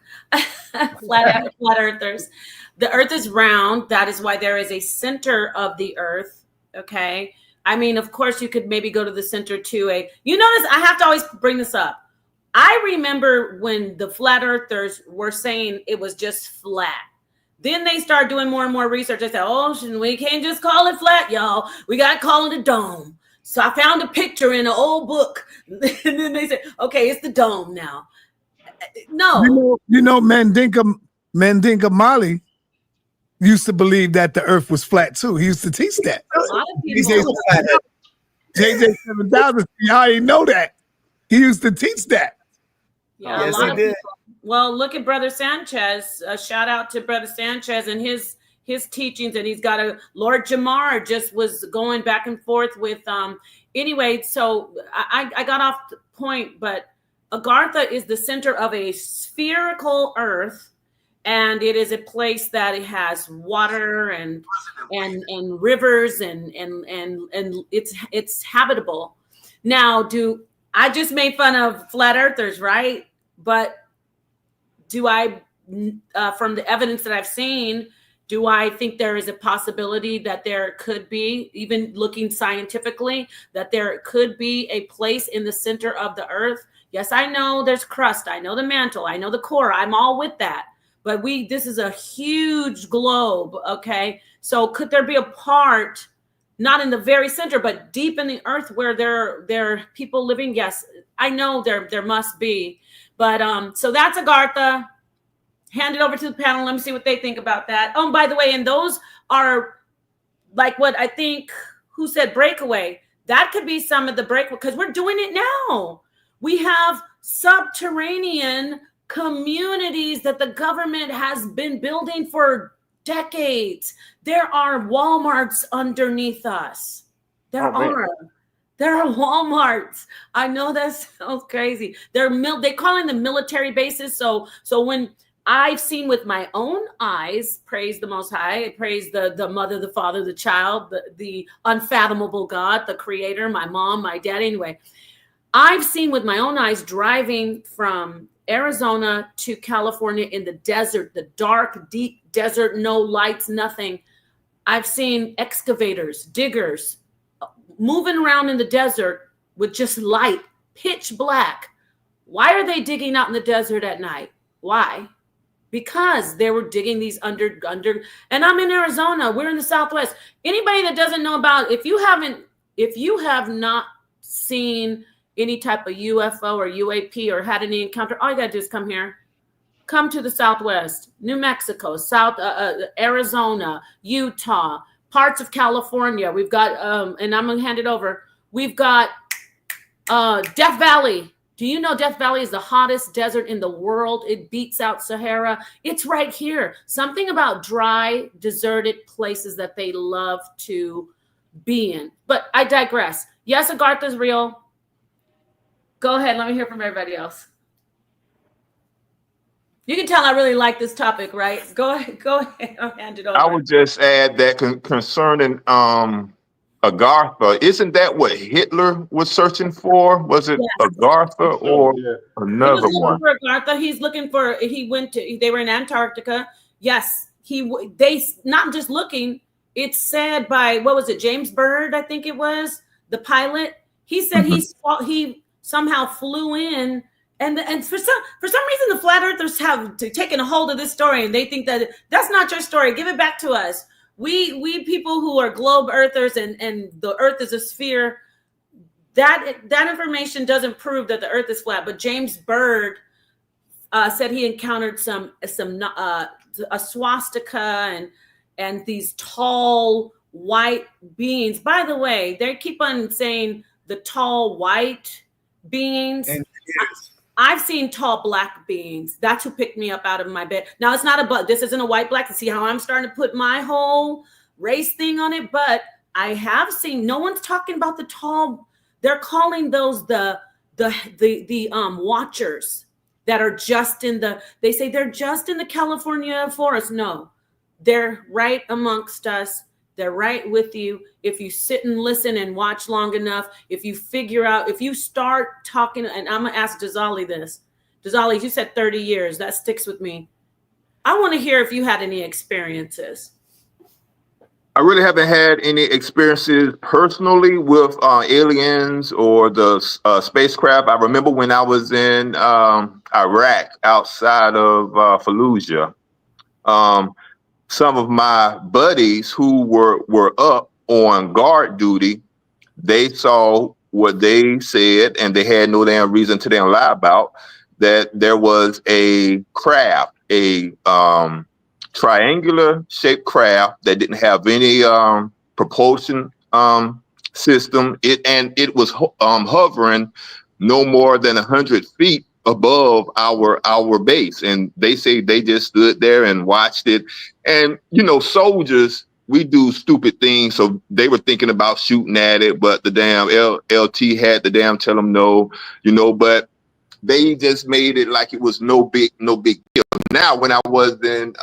flat earthers. The earth is round. That is why there is a center of the earth. Okay. I mean, of course, you could maybe go to the center to you notice I have to always bring this up. I remember when the flat earthers were saying it was just flat. Then they start doing more and more research. They said, oh, we can't just call it flat, y'all. We got to call it a dome. So I found a picture in an old book. And then they said, okay, it's the dome now. No. You know, Mandinka Mali used to believe that the earth was flat too. He used to teach that. A lot of people. JJ 7000, I already know that. He used to teach that. Yeah, Yes, a lot he of did. people. Well, look at Brother Sanchez. A shout out to Brother Sanchez and his teachings, and he's got a Lord Jamar just was going back and forth with anyway. So I got off the point, but Agartha is the center of a spherical earth, and it is a place that it has water and rivers and it's habitable. Now, I just made fun of flat earthers, right? But do I, from the evidence that I've seen, do I think there is a possibility that there could be, even looking scientifically, that there could be a place in the center of the earth? Yes, I know there's crust. I know the mantle. I know the core. I'm all with that. But this is a huge globe, okay? So could there be a part, not in the very center, but deep in the earth where there are people living? Yes, I know there must be. But so that's Agartha. Hand it over to the panel. Let me see what they think about that. Oh, by the way, and those are like what I think, who said Breakaway? That could be some of the Breakaway, because we're doing it now. We have subterranean communities that the government has been building for decades. There are Walmarts underneath us. There are Walmarts. I know that sounds crazy. They calling them military bases. So when I've seen with my own eyes, praise the Most High, praise the Mother, the Father, the Child, the unfathomable God, the Creator, my mom, my dad. Anyway, I've seen with my own eyes driving from Arizona to California in the desert, the dark, deep desert, no lights, nothing. I've seen excavators, diggers moving around in the desert with just light, pitch black. Why are they digging out in the desert at night? Why? Because they were digging these under, and I'm in Arizona. We're in the Southwest. Anybody that doesn't know about, if you have not seen any type of UFO or UAP or had any encounter, all you gotta do is come here. Come to the Southwest, New Mexico, Arizona, Utah, parts of California. We've got, and I'm gonna hand it over. We've got Death Valley. Do you know Death Valley is the hottest desert in the world? It beats out Sahara. It's right here. Something about dry, deserted places that they love to be in. But I digress. Yes, Agartha's real. Go ahead. Let me hear from everybody else. You can tell I really like this topic, right? Go ahead. I'll hand it over. I would just add that concerning Agartha, isn't that what Hitler was searching for? Was it Agartha or another one? For Agartha, he's looking for. They were in Antarctica. Yes, they not just looking. It's said by, what was it, James Byrd? I think it was the pilot. He said he somehow flew in, and for some reason the flat earthers have taken a hold of this story, and they think that that's not your story. Give it back to us. We people who are globe earthers and the earth is a sphere, that information doesn't prove that the earth is flat. But James Byrd said he encountered a swastika and these tall white beings. By the way, they keep on saying the tall white beings. And I've seen tall black beings. That's who picked me up out of my bed. Now, it's not this isn't a white black. See how I'm starting to put my whole race thing on it. But I have seen, no one's talking about the tall. They're calling those the watchers that are just they say they're just in the California forest. No, they're right amongst us. They're right with you. If you sit and listen and watch long enough, if you figure out, if you start talking, and I'm going to ask Jazali this. Jazali, you said 30 years. That sticks with me. I want to hear if you had any experiences. I really haven't had any experiences personally with aliens or the spacecraft. I remember when I was in Iraq, outside of Fallujah, some of my buddies who were up on guard duty, they saw what they said, and they had no damn reason to damn lie about, that there was a craft, a triangular shaped craft that didn't have any propulsion system. It was hovering no more than 100 feet above our base, and they say they just stood there and watched it. And soldiers, we do stupid things, so they were thinking about shooting at it, but the damn LT had to damn tell them no, but they just made it like it was no big deal. Now, when I was in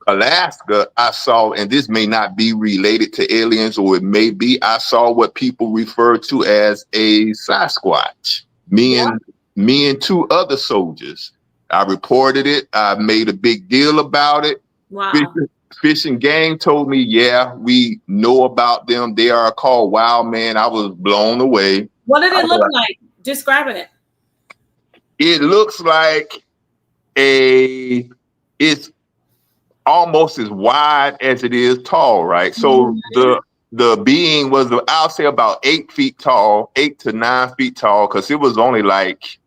Alaska, I saw, and this may not be related to aliens, or it may be, I saw what people refer to as a Sasquatch. Me and two other soldiers. I reported it. I made a big deal about it. Wow. Fish and Game told me, yeah, we know about them. They are called wild man. I was blown away. What did it look like? Describe it. It looks like it's almost as wide as it is tall, right? So the being was, I'll say, about 8 feet tall, 8 to 9 feet tall, because it was only like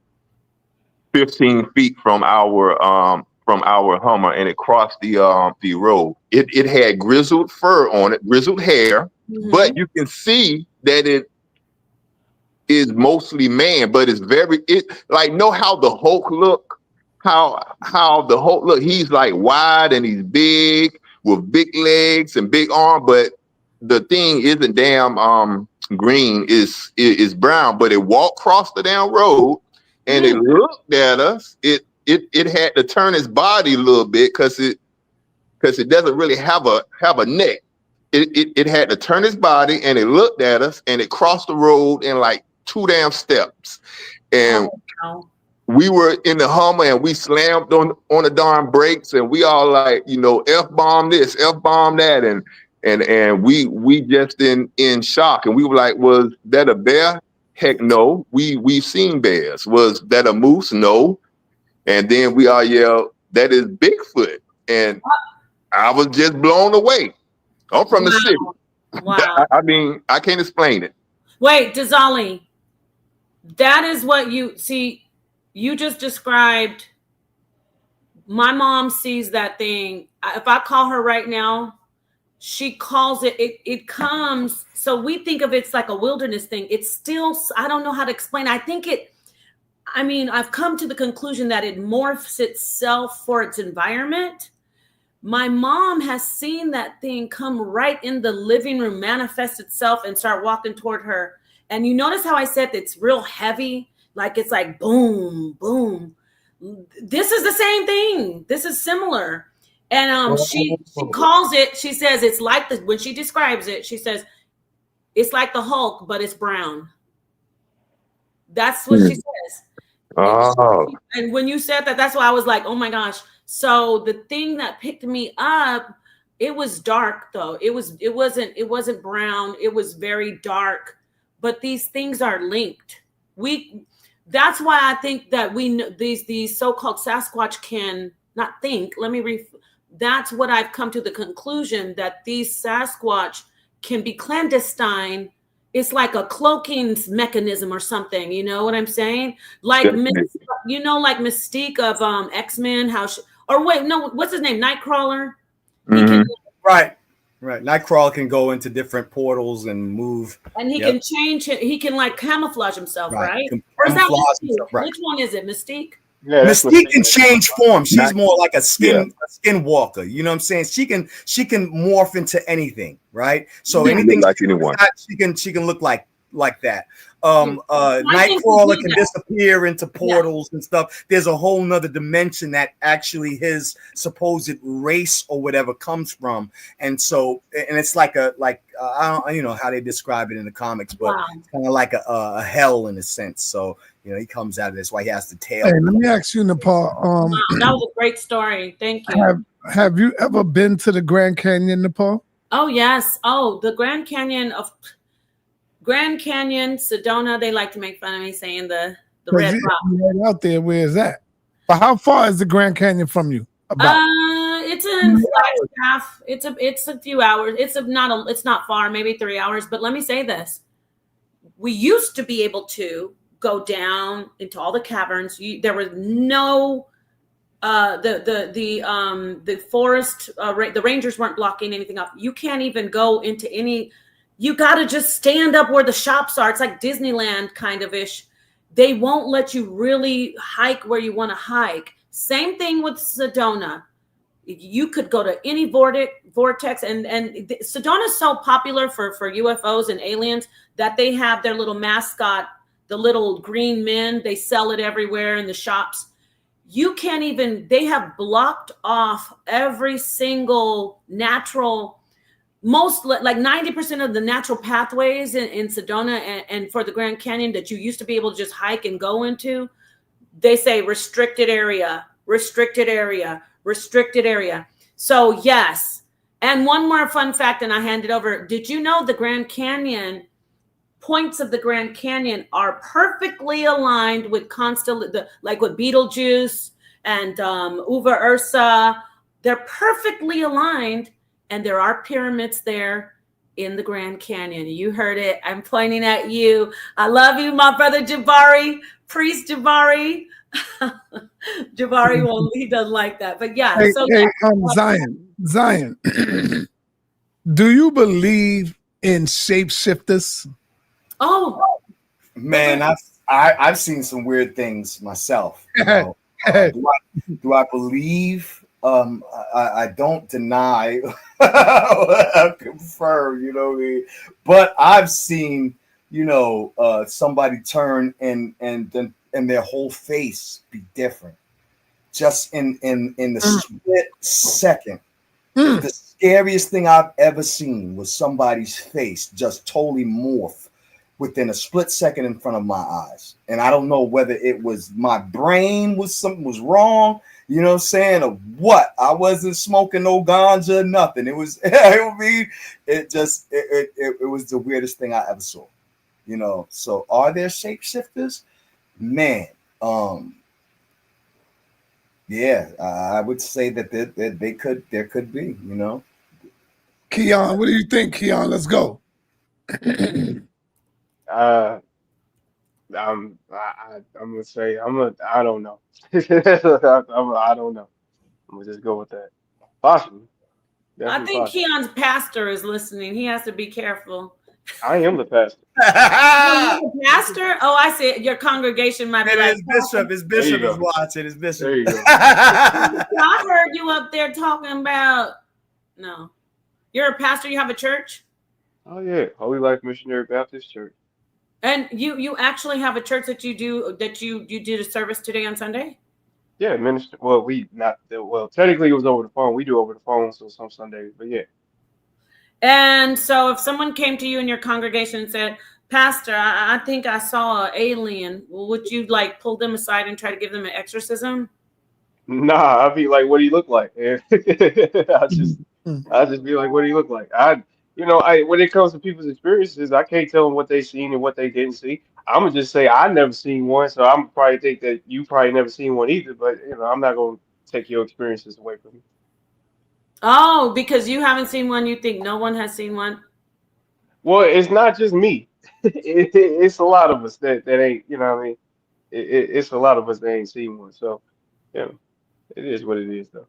15 feet from our Hummer, and it crossed the road. It had grizzled fur on it, grizzled hair, but you can see that it is mostly man, but it's know how the Hulk look, how the Hulk look. He's like wide and he's big with big legs and big arm, but the thing isn't damn green, is brown, but it walked across the damn road and it looked at us. It had to turn its body a little bit because it doesn't really have a neck. It had to turn its body, and it looked at us, and it crossed the road in like 2 damn steps. And we were in the Hummer, and we slammed on the darn brakes, and we all like, F-bomb this, F-bomb that, and we just in shock. And we were like, was that a bear? Heck no. We've seen bears. Was that a moose? No. And then we all yelled, that is Bigfoot. And I was just blown away. I'm from the city. Wow. I mean, I can't explain it. Wait, Dizali, that is what you see. You just described. My mom sees that thing. If I call her right now, she calls it. It comes. So we think of it's like a wilderness thing. It's still. I don't know how to explain. I've come to the conclusion that it morphs itself for its environment. My mom has seen that thing come right in the living room, manifest itself, and start walking toward her. And you notice how I said it's real heavy, like it's like boom, boom. This is the same thing. This is similar. And she calls it, she says it's like when she describes it, she says it's like the Hulk, but it's brown. That's what she says. Oh. And when you said that, that's why I was like, oh my gosh. So the thing that picked me up, it was dark though. It wasn't brown. It was very dark. But these things are linked. That's why I think that these so-called Sasquatch can not think. That's what I've come to the conclusion, that these Sasquatch can be clandestine. It's like a cloaking mechanism or something. You know what I'm saying? Like, like Mystique of X-Men. What's his name? Nightcrawler. Right. Nightcrawler can go into different portals and move. And he can change. He can like camouflage himself, right? Or is that Mystique? Right. Which one is it? Mystique? Yeah, Mystique can change form. She's more like a skinwalker. You know what I'm saying? She can morph into anything, right? So anything like anyone. She can look like that. Nightcrawler can disappear into portals and stuff. There's a whole nother dimension that actually his supposed race or whatever comes from. And so, and it's like I don't know how they describe it in the comics, but it's kind of like a hell in a sense. So, he comes out of this. Why he has the tail. Hey, let me ask you, Nepal. That was a great story. Thank you. have you ever been to the Grand Canyon, Nepal? Oh yes. Oh, the Grand Canyon, Sedona. They like to make fun of me saying the red rock. Right out there, where is that? But how far is the Grand Canyon from you? About It's in Flagstaff. It's a few hours. It's not far, maybe 3 hours. But let me say this: we used to be able to go down into all the caverns. There was no the forest. The rangers weren't blocking anything up. You can't even go into any. You got to just stand up where the shops are. It's like Disneyland kind of ish. They won't let you really hike where you want to hike. Same thing with Sedona. You could go to any vortex, and Sedona is so popular for UFOs and aliens that they have their little mascot, the little green men. They sell it everywhere in the shops. You can't even. They have blocked off every single natural, most like 90% of the natural pathways in Sedona and for the Grand Canyon that you used to be able to just hike and go into. They say restricted area, restricted area, restricted area. So yes. And one more fun fact, and I hand it over. Did you know the Grand Canyon, points of the Grand Canyon are perfectly aligned with like with Betelgeuse and Uva Ursa? They're perfectly aligned, and there are pyramids there in the Grand Canyon. You heard it. I'm pointing at you. I love you, my brother Jabari, Priest Jabari. Jabari he doesn't like that, but yeah. Zion, do you believe in shapeshifters? Oh man, I've seen some weird things myself. You know? Do I believe? I don't deny. I confirm, you know what I mean? But I've seen, somebody turn and their whole face be different, just in the split second. The scariest thing I've ever seen was somebody's face just totally morph within a split second in front of my eyes. And I don't know whether it was my brain something was wrong, you know what I'm saying, or what. I wasn't smoking no ganja, nothing. It was, it was the weirdest thing I ever saw, So are there shapeshifters? Man, yeah, I would say that there could be, Keon, what do you think, Keon? Let's go. I'm gonna say I don't know. I don't know. I'm gonna just go with that. Possibly. I think possibly. Keon's pastor is listening. He has to be careful. I am the pastor. Pastor? Oh, I see. Your congregation might be like His bishop is watching. His bishop. There you go. I heard you up there talking about. No, you're a pastor. You have a church. Oh yeah, Holy Life Missionary Baptist Church. And you actually have a church that you do the service today on Sunday? Yeah, minister. Well, technically it was over the phone. We do over the phone, so some Sundays, but yeah. And so if someone came to you in your congregation and said, Pastor, I think I saw an alien, would you like pull them aside and try to give them an exorcism? Nah, I'd be like, what do you look like? I just be like, what do you look like? When it comes to people's experiences, I can't tell them what they seen and what they didn't see. I'm gonna just say I never seen one, so I'm probably think that you probably never seen one either. But I'm not gonna take your experiences away from you. Oh, because you haven't seen one, you think no one has seen one? Well, it's not just me. It's a lot of us that ain't. You know what I mean? It's a lot of us that ain't seen one. So, it is what it is, though.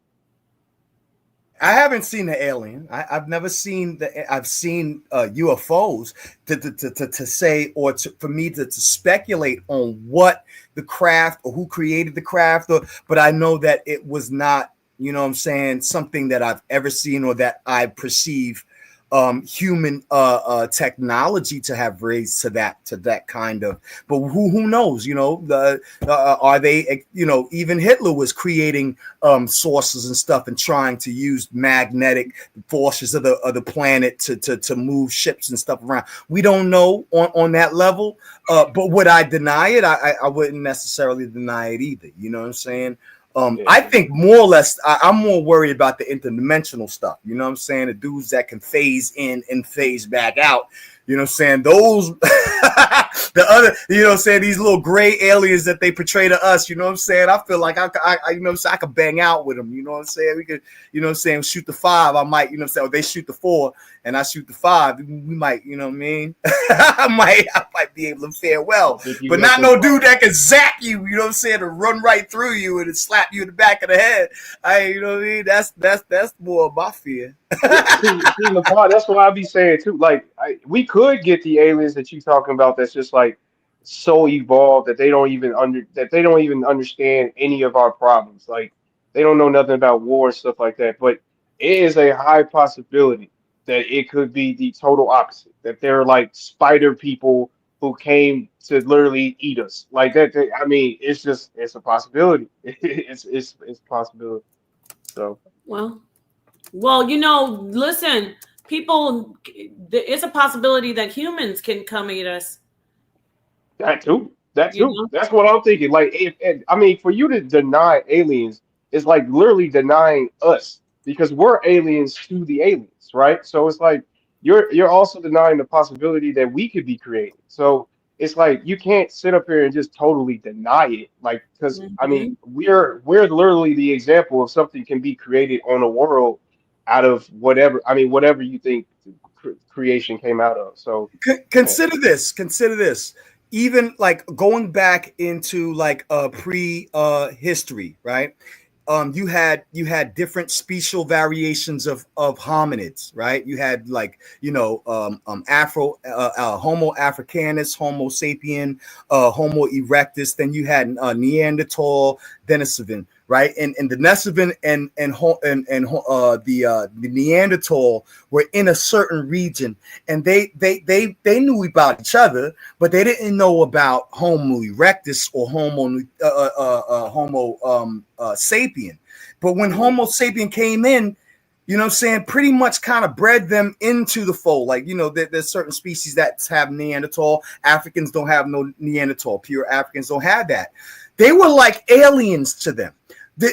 I haven't seen the alien. I've never seen I've seen UFOs to say or for me to speculate on what the craft or who created the craft. But I know that it was not, something that I've ever seen or that I perceive human technology to have raised to that kind of. But who knows? Are they? Even Hitler was creating sources and stuff and trying to use magnetic forces of the planet to move ships and stuff around. We don't know on that level. But would I deny it? I wouldn't necessarily deny it either. You know what I'm saying? I think more or less, I'm more worried about the interdimensional stuff. You know what I'm saying? The dudes that can phase in and phase back out. You know what I'm saying? Those, the other, you know what I'm saying? These little gray aliens that they portray to us, you know what I'm saying? I feel like I you know what I'm saying? I could bang out with them. You know what I'm saying? We could, you know what I'm saying? Shoot the 5. I might, you know what I'm saying? Or they shoot the 4 and I shoot the 5. We might, you know what I mean? I might be able to fare well, but not no dude that can zap you, you know what I'm saying? To run right through you and slap you in the back of the head. You know what I mean? That's more of my fear. See, LeVar, that's what I be saying too. Like, we could get the aliens that you talking about. That's just like so evolved that they don't even understand any of our problems. Like, they don't know nothing about war and stuff like that. But it is a high possibility that it could be the total opposite. That they're like spider people who came to literally eat us. Like that. I mean, it's a possibility. It's a possibility. So. Well, you know, listen, people, it's a possibility that humans can come eat us. That too. That You too. know? That's what I'm thinking. Like, I mean, for you to deny aliens is like literally denying us because we're aliens to the aliens, right? So it's like you're also denying the possibility that we could be created. So it's like you can't sit up here and just totally deny it, like because I mean we're literally the example of something can be created on a world out of whatever. I mean, whatever you think creation came out of. So Consider this. Even like going back into like pre-history, right? You had different special variations of hominids, right? You had like, you know, Homo africanus, Homo sapien, Homo erectus. Then you had Neanderthal, Denisovan, right? And the Denisovan and the Neanderthal were in a certain region, and they knew about each other, but they didn't know about Homo erectus or Homo sapien. But when Homo sapien came in, you know what I'm saying, pretty much kind of bred them into the fold. Like, you know, there's certain species that have Neanderthal. Africans don't have no Neanderthal. Pure Africans don't have that. They were like aliens to them.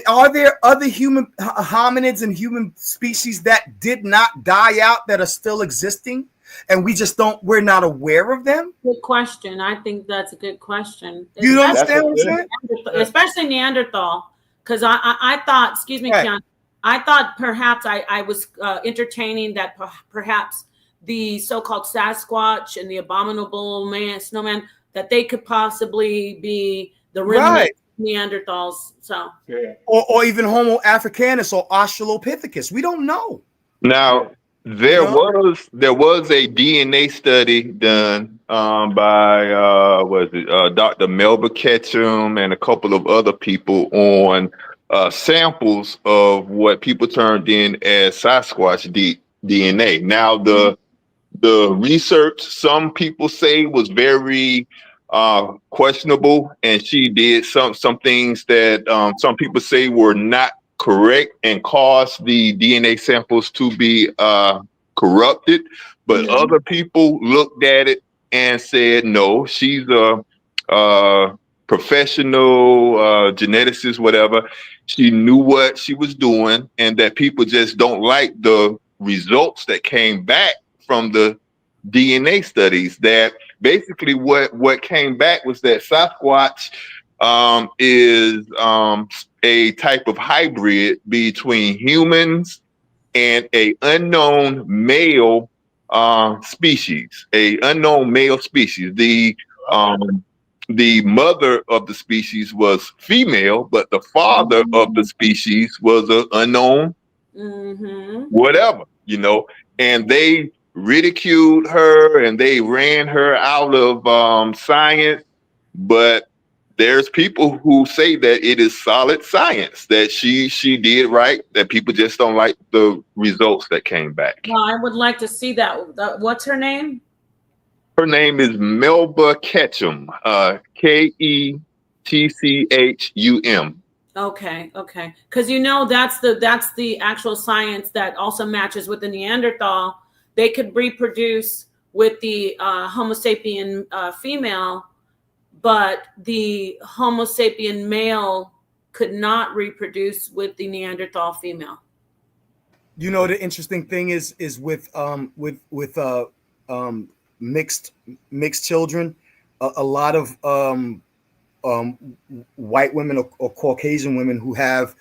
Are there other human hominids and human species that did not die out that are still existing? And we're not aware of them? Good question. I think that's a good question. You understand what I'm saying? Especially Neanderthal. Because I thought, excuse me, Right. Keon, I thought perhaps I was entertaining that perhaps the so-called Sasquatch and the abominable snowman, that they could possibly be the remnant of Neanderthals. So, or even Homo africanus or Australopithecus. We don't know. Now, there was a DNA study done by Dr. Melba Ketchum and a couple of other people on samples of what people turned in as Sasquatch DNA. Now, the research, some people say, was very questionable, and she did some things that some people say were not correct and caused the DNA samples to be corrupted. But other people looked at it and said, no, she's a professional geneticist, whatever. She knew what she was doing, and that people just don't like the results that came back from the DNA studies. That basically what came back was that Sasquatch is a type of hybrid between humans and a unknown male species. The mother of the species was female, but the father of the species was an unknown whatever, you know, and they ridiculed her and they ran her out of science. But there's people who say that it is solid science, that she did right, that people just don't like the results that came back. well, I would like to see that. What's her name? Her name is Melba Ketchum, Ketchum. Okay. Because you know that's the actual science that also matches with the Neanderthal. They could reproduce with the Homo sapien female, but the Homo sapien male could not reproduce with the Neanderthal female. You know, the interesting thing is with mixed children, a lot of white women or Caucasian women who have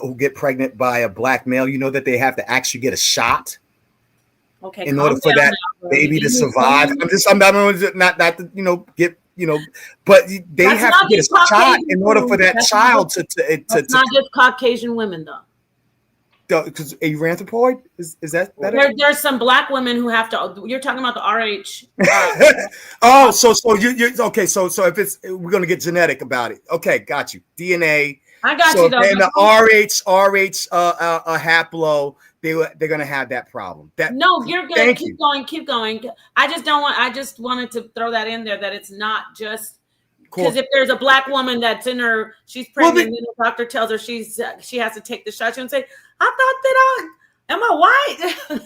who get pregnant by a black male, you know that they have to actually get a shot in order for that baby to survive. I'm not to, you know, get, you know, but they have to get a shot in order for that child to not just Caucasian women though. Because eranthropoid is that there's some black women who have to. You're talking about the RH. Oh, so you okay? So if it's, we're gonna get genetic about it. Okay, got you. DNA. I got you though. And the RH haplo, they're gonna have that problem. No, you're good. Keep going. I just wanted to throw that in there, that it's not just. Because if there's a black woman that's in her, she's pregnant, and the doctor tells her she has to take the shot, she'll say, "I thought that am I white?"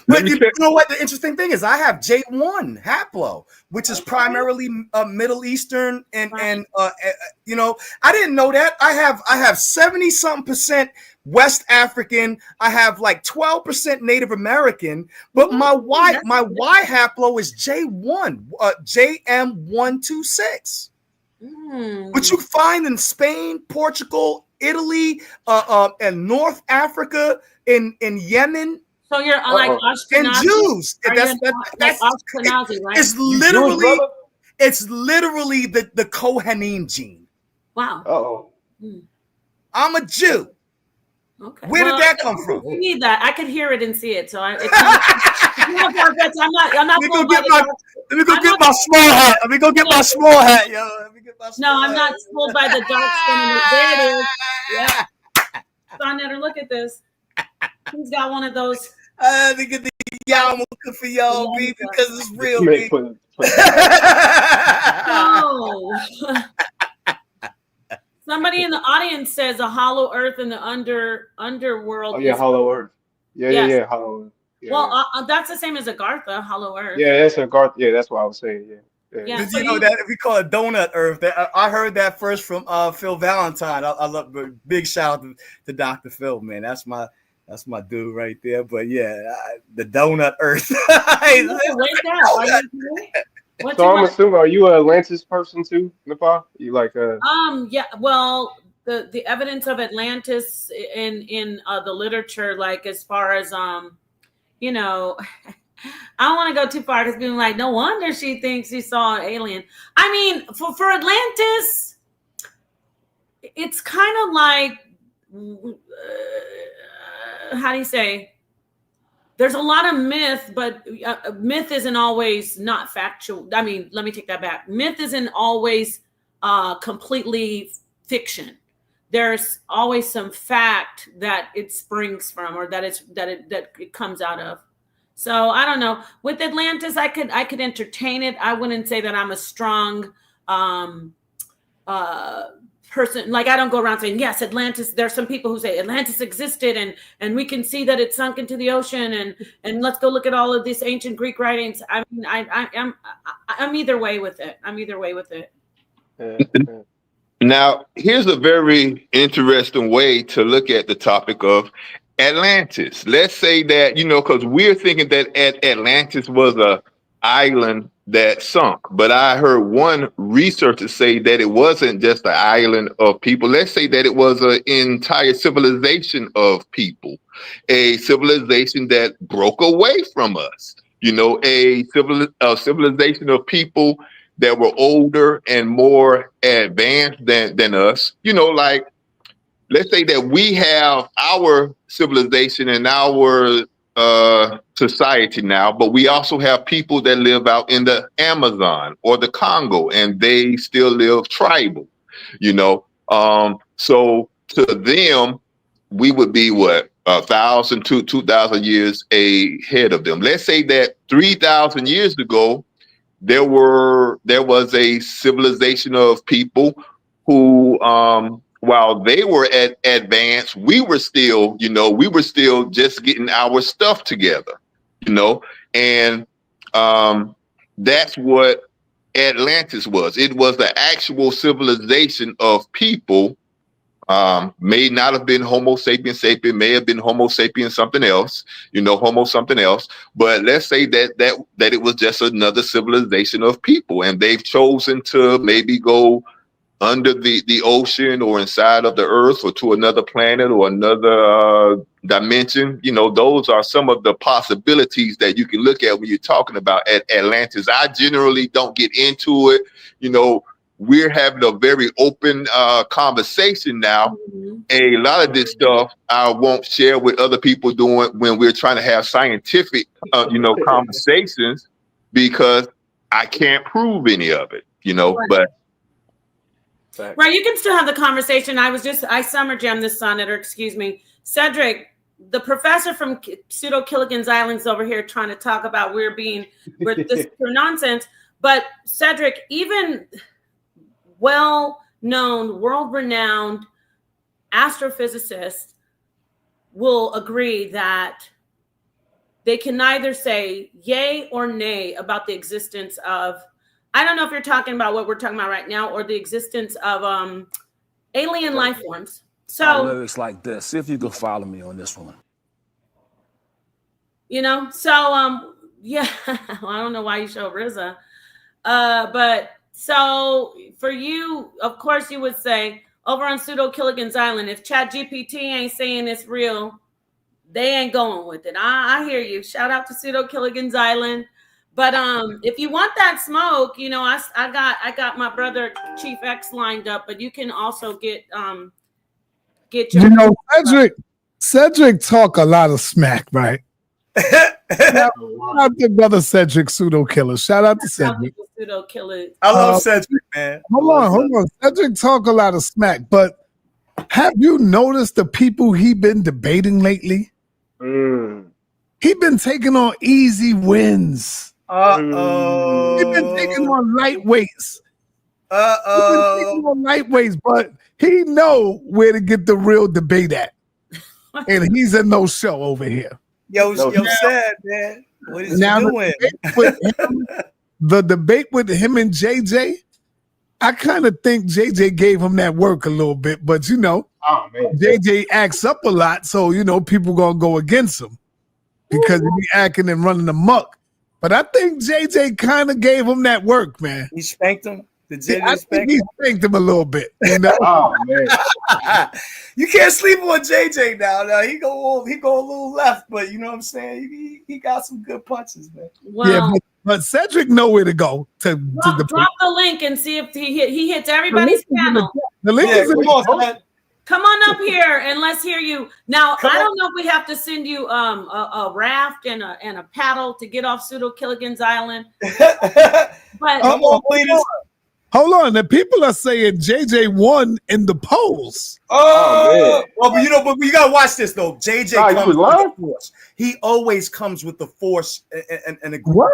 But you know what? The interesting thing is, I have J1 haplo, which is primarily Middle Eastern, and you know, I didn't know that. I have 70-something% West African. I have like 12% Native American, but my Y haplo is J1, JM126, which you find in Spain, Portugal, Italy, and North Africa, in Yemen. So you're like Ashkenazi and Jews. That's Ashkenazi, right? It's literally the Kohanim gene. Wow. I'm a Jew. Okay. Where did that come from? You need that. I could hear it and see it. So I'm not. Let me go get my small hat. Let me go get my small hat, yo. No, I'm not fooled by the dark skin. There it is. Yeah. sa.neter, look at this. He's got one of those. Let me get the yarmulke for y'all, B, because it's real. Oh. Somebody in the audience says a hollow earth in the underworld. Oh yeah, hollow earth. Yeah, hollow earth. Yeah, well, that's the same as Agartha, hollow earth. Yeah, that's Agartha. Yeah, that's what I was saying. Yeah. Did you know that we call it donut earth? I heard that first from Phil Valentine. I love, big shout out to Dr. Phil, man. That's my dude right there. But yeah, the donut earth. So I'm assuming, are you an Atlantis person too, Nepal? You like yeah, well, the evidence of Atlantis in the literature, like as far as you know, I don't want to go too far because being like, no wonder she thinks she saw an alien. I mean, for Atlantis, it's kind of like how do you say? There's a lot of myth, but myth isn't always not factual. I mean, let me take that back. Myth isn't always completely fiction. There's always some fact that it springs from, or that it comes out of. So I don't know. With Atlantis, I could entertain it. I wouldn't say that I'm a strong person. Like, I don't go around saying, yes, Atlantis. There's some people who say Atlantis existed and we can see that it sunk into the ocean and let's go look at all of these ancient Greek writings. I mean, I'm either way with it. Now, here's a very interesting way to look at the topic of Atlantis. Let's say that, because we're thinking that Atlantis was a island that sunk, but I heard one researcher say that it wasn't just an island of people. Let's say that it was an entire civilization of people, a civilization that broke away from us, a civilization of people that were older and more advanced than us, like, let's say that we have our civilization and our society now, but we also have people that live out in the Amazon or the Congo, and they still live tribal, so to them, we would be 1,000 to 2,000 years ahead of them. Let's say that 3,000 years ago, there was a civilization of people who, while they were advanced, we were still just getting our stuff together, and that's what Atlantis was. It was the actual civilization of people. May not have been Homo sapiens sapien, may have been Homo sapiens something else, Homo something else. But let's say that it was just another civilization of people, and they've chosen to maybe go under the ocean or inside of the earth or to another planet or another dimension. Those are some of the possibilities that you can look at when you're talking about Atlantis. I generally don't get into it. We're having a very open conversation now. Mm-hmm. A lot of this stuff I won't share with other people doing when we're trying to have scientific, conversations, because I can't prove any of it, right. But right, you can still have the conversation. I summer jammed this sa.neter, excuse me. Cedric, the professor from Pseudo Killigan's Island's over here trying to talk about we're this pure nonsense. But Cedric, even well-known, world-renowned astrophysicists will agree that they can neither say yay or nay about the existence of, I don't know if you're talking about what we're talking about right now or the existence of alien life forms. So it's like this. See if you can follow me on this one. Yeah, I don't know why you show RZA. But so for you, of course, you would say over on Pseudo Killigan's Island, if ChatGPT ain't saying it's real, they ain't going with it. I hear you. Shout out to Pseudo Killigan's Island. But if you want that smoke, I got my brother Chief X lined up, but you can also get your Cedric talk a lot of smack, right? Shout out to brother Cedric Pseudo Killer. Shout out to Cedric. Pseudo Killer. I love Cedric, man. Hold on. Cedric talk a lot of smack, but have you noticed the people he been debating lately? He been taking on easy wins. He been taking on lightweights. But he know where to get the real debate at. And he's a no show over here. Yo, sad, man. What is he doing? The debate with him and JJ, I kind of think JJ gave him that work a little bit, but JJ acts up a lot, so people gonna go against him because he be acting and running amok. But I think JJ kind of gave him that work, man. He spanked him. I think he spanked him a little bit. Oh man, you can't sleep on JJ now. Now he go a little left, but you know what I'm saying. He got some good punches, man. Well, yeah, but Cedric know where to go to drop the link and see if he hits everybody's panel. The link is in the Come on up here and let's hear you. Now, I don't know if we have to send you a raft and a paddle to get off Pseudo Killigan's Island. But hold on, the people are saying JJ won in the polls. Oh man. Well, but you gotta watch this though. JJ comes with the force. He always comes with the force and a group.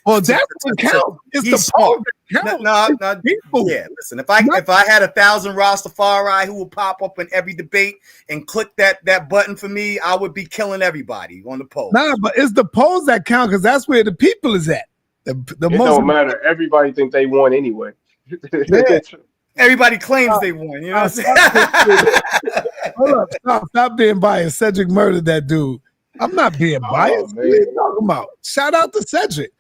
Well, that's what counts. It's the polls that count. People. Yeah, listen. If I had 1,000 Rastafari who would pop up in every debate and click that button for me, I would be killing everybody on the poll. Nah, but it's the polls that count because that's where the people is at. It don't matter. Everybody think they won anyway. Yeah. Everybody claims they won. You know what I'm saying? Hold up. Stop being biased. Cedric murdered that dude. I'm not being biased. What are you talking about? Shout out to Cedric.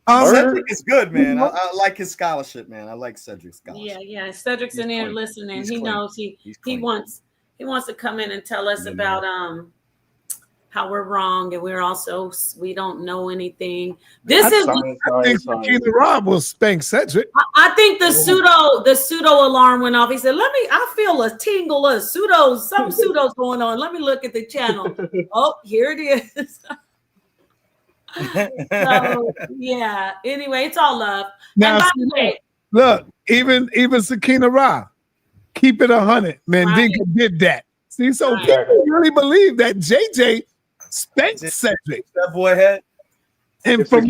Cedric is good, man. I like his scholarship, man. I like Cedric's scholarship. Yeah. Cedric's in there listening. He knows he wants to come in and tell us about how we're wrong and we don't know anything. I think Sakina Rob will spank Cedric. I think the pseudo alarm went off. He said, I feel a tingle of some pseudos going on. Let me look at the channel. Oh, here it is. So yeah. Anyway, it's all love. Now, look, even Sakina Ra, keep it 100. Mandinka did that. See, so people really believe that JJ spanked Cedric. That boy had. And from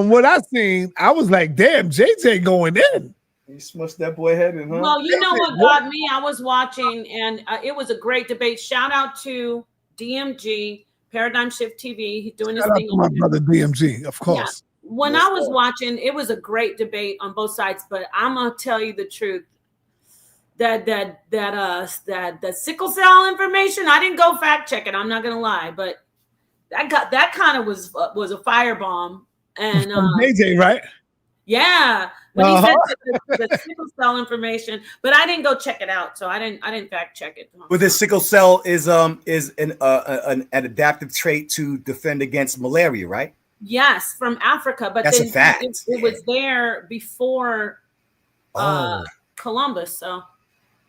what I seen, I was like, damn, JJ going in. He smushed that boy head in, huh? Well, you know what got me? I was watching, and it was a great debate. Shout out to DMG. Paradigm Shift TV, he's doing his thing. My brother DMG, of course. Yeah. when I was watching, it was a great debate on both sides. But I'm gonna tell you the truth. That sickle cell information, I didn't go fact check it. I'm not gonna lie, but that kind of was a firebomb. And JJ, right? Yeah, when he said the sickle cell information, but I didn't go check it out, so I didn't fact check it. But the sickle cell is an adaptive trait to defend against malaria, right? Yes, from Africa, but that's then a fact. It was there before Columbus, so.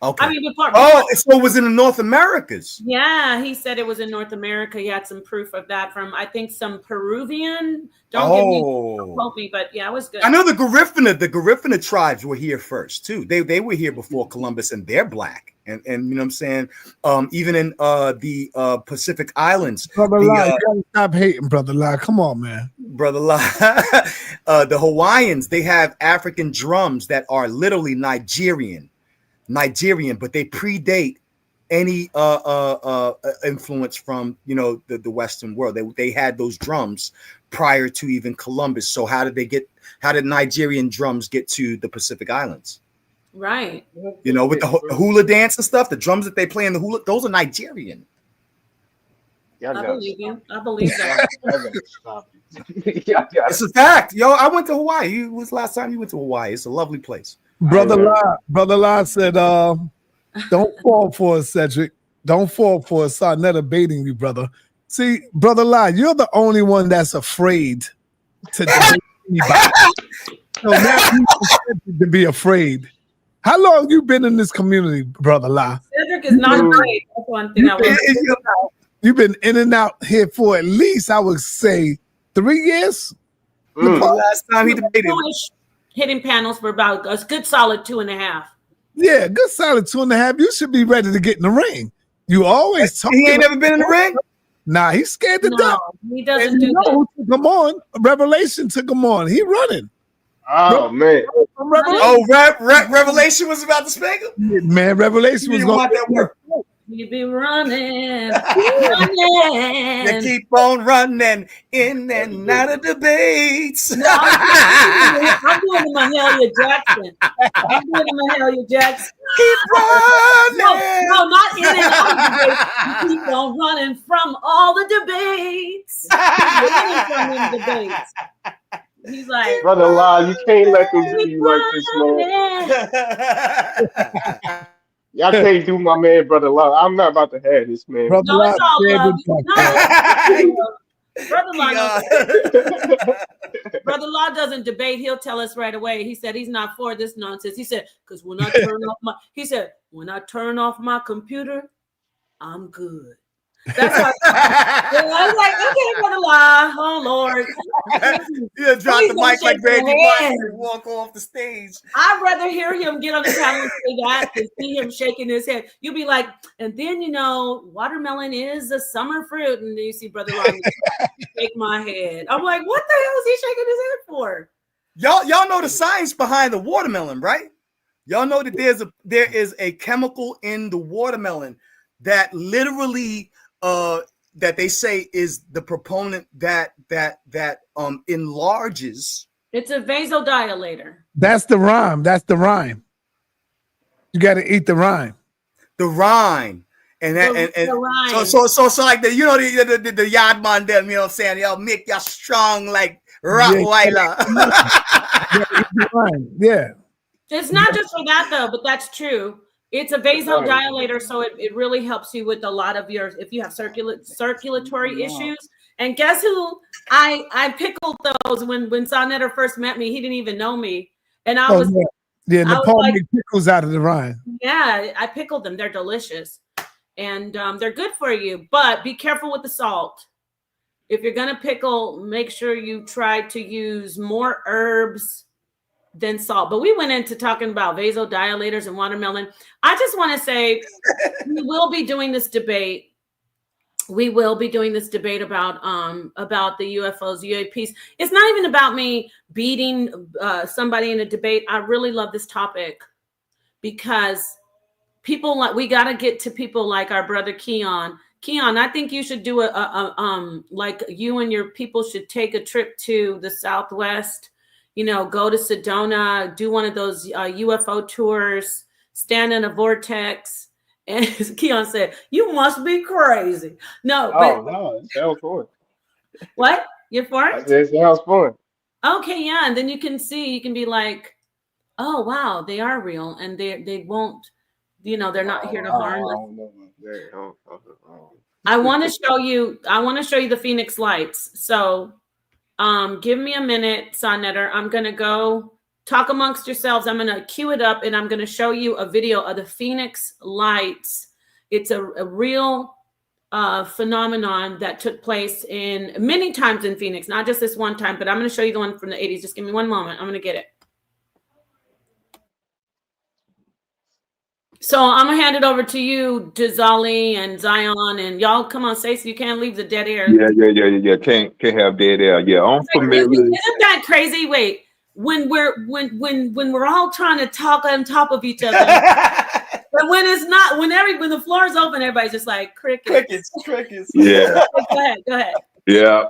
Okay. I mean, so it was in the North Americas. Yeah, he said it was in North America. He had some proof of that from, I think, some Peruvian. Don't quote me, but yeah, it was good. I know the Garifuna tribes were here first too. They were here before Columbus, and they're black. And you know what I'm saying? Even in the Pacific Islands. Brother Lai, you gotta stop hating, Brother Lai. Come on, man. Brother Lai. The Hawaiians, they have African drums that are literally Nigerian, but they predate any influence from the Western world. They had those drums prior to even Columbus. So how did Nigerian drums get to the Pacific Islands? Right. With the hula dance and stuff, the drums that they play in the hula, those are Nigerian. I believe you. I believe that. It's a fact. Yo, I went to Hawaii. When was the last time you went to Hawaii? It's a lovely place. Brother Lai said, don't fall for it, Cedric. Don't fall for it. sa.neter baiting you, brother. See, Brother Lai, you're the only one that's afraid to debate anybody. So now you expected to be afraid. How long you been in this community, Brother Lai? Cedric is not afraid. That's one thing I want to say. You've been in and out here for at least, I would say, 3 years? The last time he debated. Hitting panels for about a good solid 2.5. Yeah, good solid 2.5. You should be ready to get in the ring. You always talk. He ain't never been in the ring? Nah, he's scared to death. He doesn't do that. Who took him on? Revelation took him on. He running. Oh, man. Revelation was about to spank him? Man, Revelation was going to work. You be running. You keep on running in and out of debates. No, I'm doing my Hellier Jackson. Keep running. No, not in and out of debates. You keep on running from all the debates. Running from them debates. He's like, Brother Lai, you can't let them do you like this, man. Y'all can't do my man, Brother Lai. I'm not about to have this, man. Brother no, it's all love. Brother Law doesn't debate. He'll tell us right away. He said he's not for this nonsense. He said, because when I turn off my computer, I'm good. That's what I was like, okay, Brother Law. Oh Lord. You drop the mic like Randy Martin and walk off the stage. I'd rather hear him get on the panel and say that than see him shaking his head. You'll be like, and then watermelon is a summer fruit, and then you see Brother Law shake my head. I'm like, what the hell is he shaking his head for? Y'all know the science behind the watermelon, right? Y'all know that there is a chemical in the watermelon that literally that they say is the proponent that enlarges. It's a vasodilator. That's the rhyme. You got to eat the rind. The rind. And that the rind. So like the the yard man them, you know what I'm saying? Y'all make y'all strong like Rottweiler. Yeah. It's not just for that though, but that's true. It's a vasodilator, so it really helps you with a lot of if you have circulatory issues. And guess who? I pickled those when sa.neter first met me. He didn't even know me, and Nepal made pickles out of the rind. Yeah, I pickled them. They're delicious, and they're good for you. But be careful with the salt. If you're gonna pickle, make sure you try to use more herbs than salt. But we went into talking about vasodilators and watermelon. I just want to say we will be doing this debate. We will be doing this debate about the UFOs, UAPs. It's not even about me beating somebody in a debate. I really love this topic because we got to get to people like our brother Keon Keon, I think you should do like you and your people should take a trip to the Southwest, go to Sedona, do one of those UFO tours, stand in a vortex. And Keon said, "You must be crazy." No, but no, it sounds fun. what? You're for I it? said it sounds fun. Okay, yeah. And then you can be like, oh wow, they are real, and they won't, they're not here to harm us. I don't know about that. I want to show you the Phoenix lights. So give me a minute, sa.neter. I'm gonna go talk amongst yourselves. I'm gonna cue it up and I'm gonna show you a video of the Phoenix lights. It's a real phenomenon that took place in many times in Phoenix, not just this one time, but I'm gonna show you the one from the 80s. Just give me one moment. I'm gonna get it. So I'm gonna hand it over to you, Jazali and Zion, and y'all come on, say so you can't leave the dead air. Yeah. Can't have dead air. Yeah, I'm familiar. Isn't that crazy? Wait, when we're all trying to talk on top of each other, but when it's not, when the floor is open, everybody's just like crickets. Yeah. Go ahead. Yeah.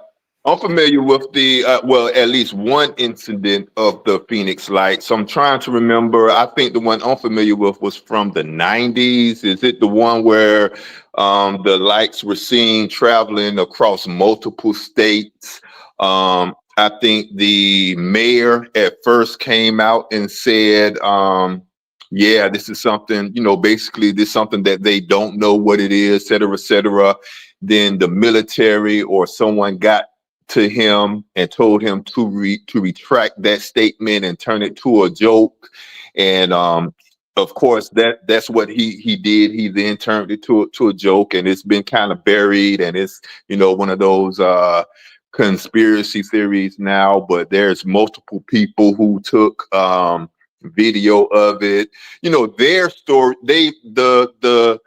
I'm familiar with the, at least one incident of the Phoenix lights. I'm trying to remember. I think the one I'm familiar with was from the 90s. Is it the one where the lights were seen traveling across multiple states? I think the mayor at first came out and said, yeah, this is something, basically this is something that they don't know what it is, et cetera, et cetera. Then the military or someone got to him and told him to retract that statement and turn it to a joke. And of course, that's what he did. He then turned it to a joke, and it's been kind of buried, and it's one of those conspiracy theories now. But there's multiple people who took video of it. Their story. The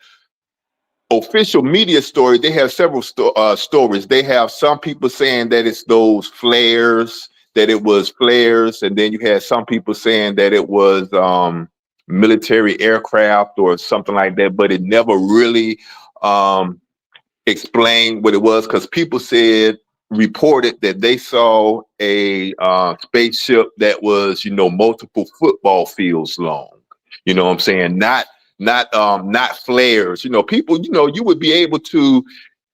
official media story, they have several stories. They have some people saying that it's those flares, that it was flares, and then you had some people saying that it was military aircraft or something like that, but it never really explained what it was, because people reported that they saw a spaceship that was multiple football fields long. You know what I'm saying? Not flares. People, you would be able to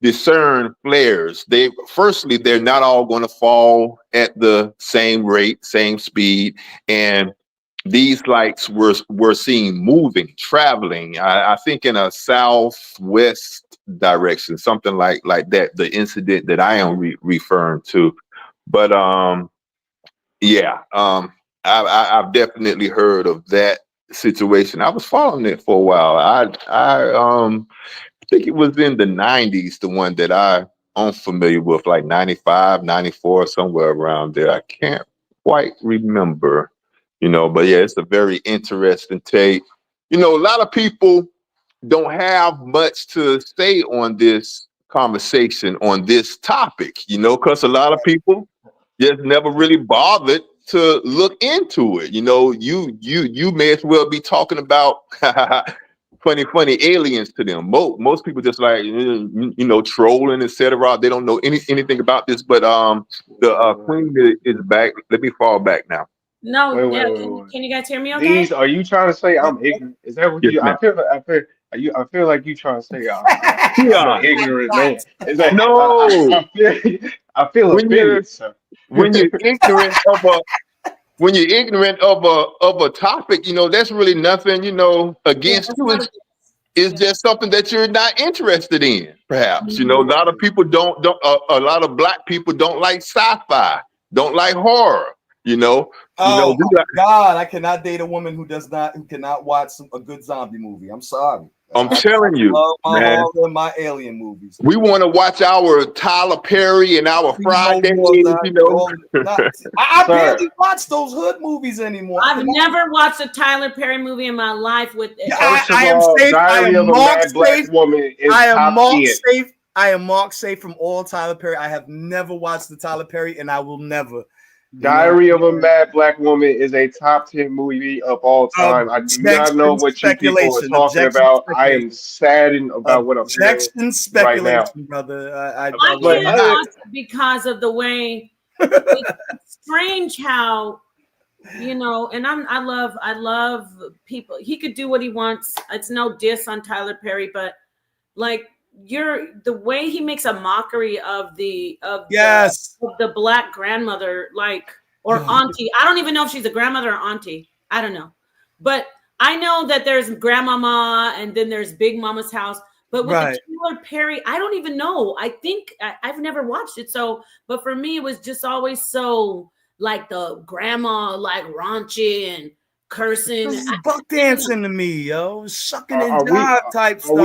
discern flares. They're not all going to fall at the same rate, same speed. And these lights were seen moving, traveling, I think in a southwest direction, something like that, the incident that I am referring to. But I've definitely heard of that situation. I was following it for a while. I think it was in the 90s, the one that I'm familiar with, like 95, 94, somewhere around there. I can't quite remember, but yeah, it's a very interesting take. A lot of people don't have much to say on this conversation, on this topic, because a lot of people just never really bothered to look into it. You may as well be talking about funny aliens to them. Most people just like trolling, etc. They don't know anything about this. But the queen is back. Let me fall back now. No, Wait. Can you guys hear me? Okay. Are you trying to say I'm ignorant? Is that what Yes, you? ma'am. I feel like you trying to say I'm an ignorant man. Is that, No. I feel offended, sir. When you're ignorant of a topic, that's really nothing, against you. It's just something that you're not interested in, perhaps. A lot of people don't a lot of black people don't like sci-fi, don't like horror. Oh my God, I cannot date a woman who cannot watch a good zombie movie. I'm sorry. I'm telling you, man. My alien movies. We want to watch our Tyler Perry and our Friday. I barely watch those hood movies anymore. I've never watched a Tyler Perry movie in my life. I am safe. I am marked safe. I am marked safe from all Tyler Perry. I have never watched the Tyler Perry, and I will never. Diary of a Mad Black Woman is a top 10 movie of all time. I do not know what you people are talking about. I am saddened about what I'm hearing right now. Brother. I But can't watch it because of the way it's strange how, you know, and I love people. He could do what he wants. It's no diss on Tyler Perry, but like the way he makes a mockery of the black grandmother, like, or auntie. I don't even know if she's a grandmother or auntie. I don't know, but I know that there's Grandmama and then there's Big Mama's house. But with the Tyler Perry, I don't even know. I think I've never watched it. So, but for me, it was just always so like the grandma, like raunchy and cursing. This is buck dancing to me, yo. Sucking and are jive type stuff.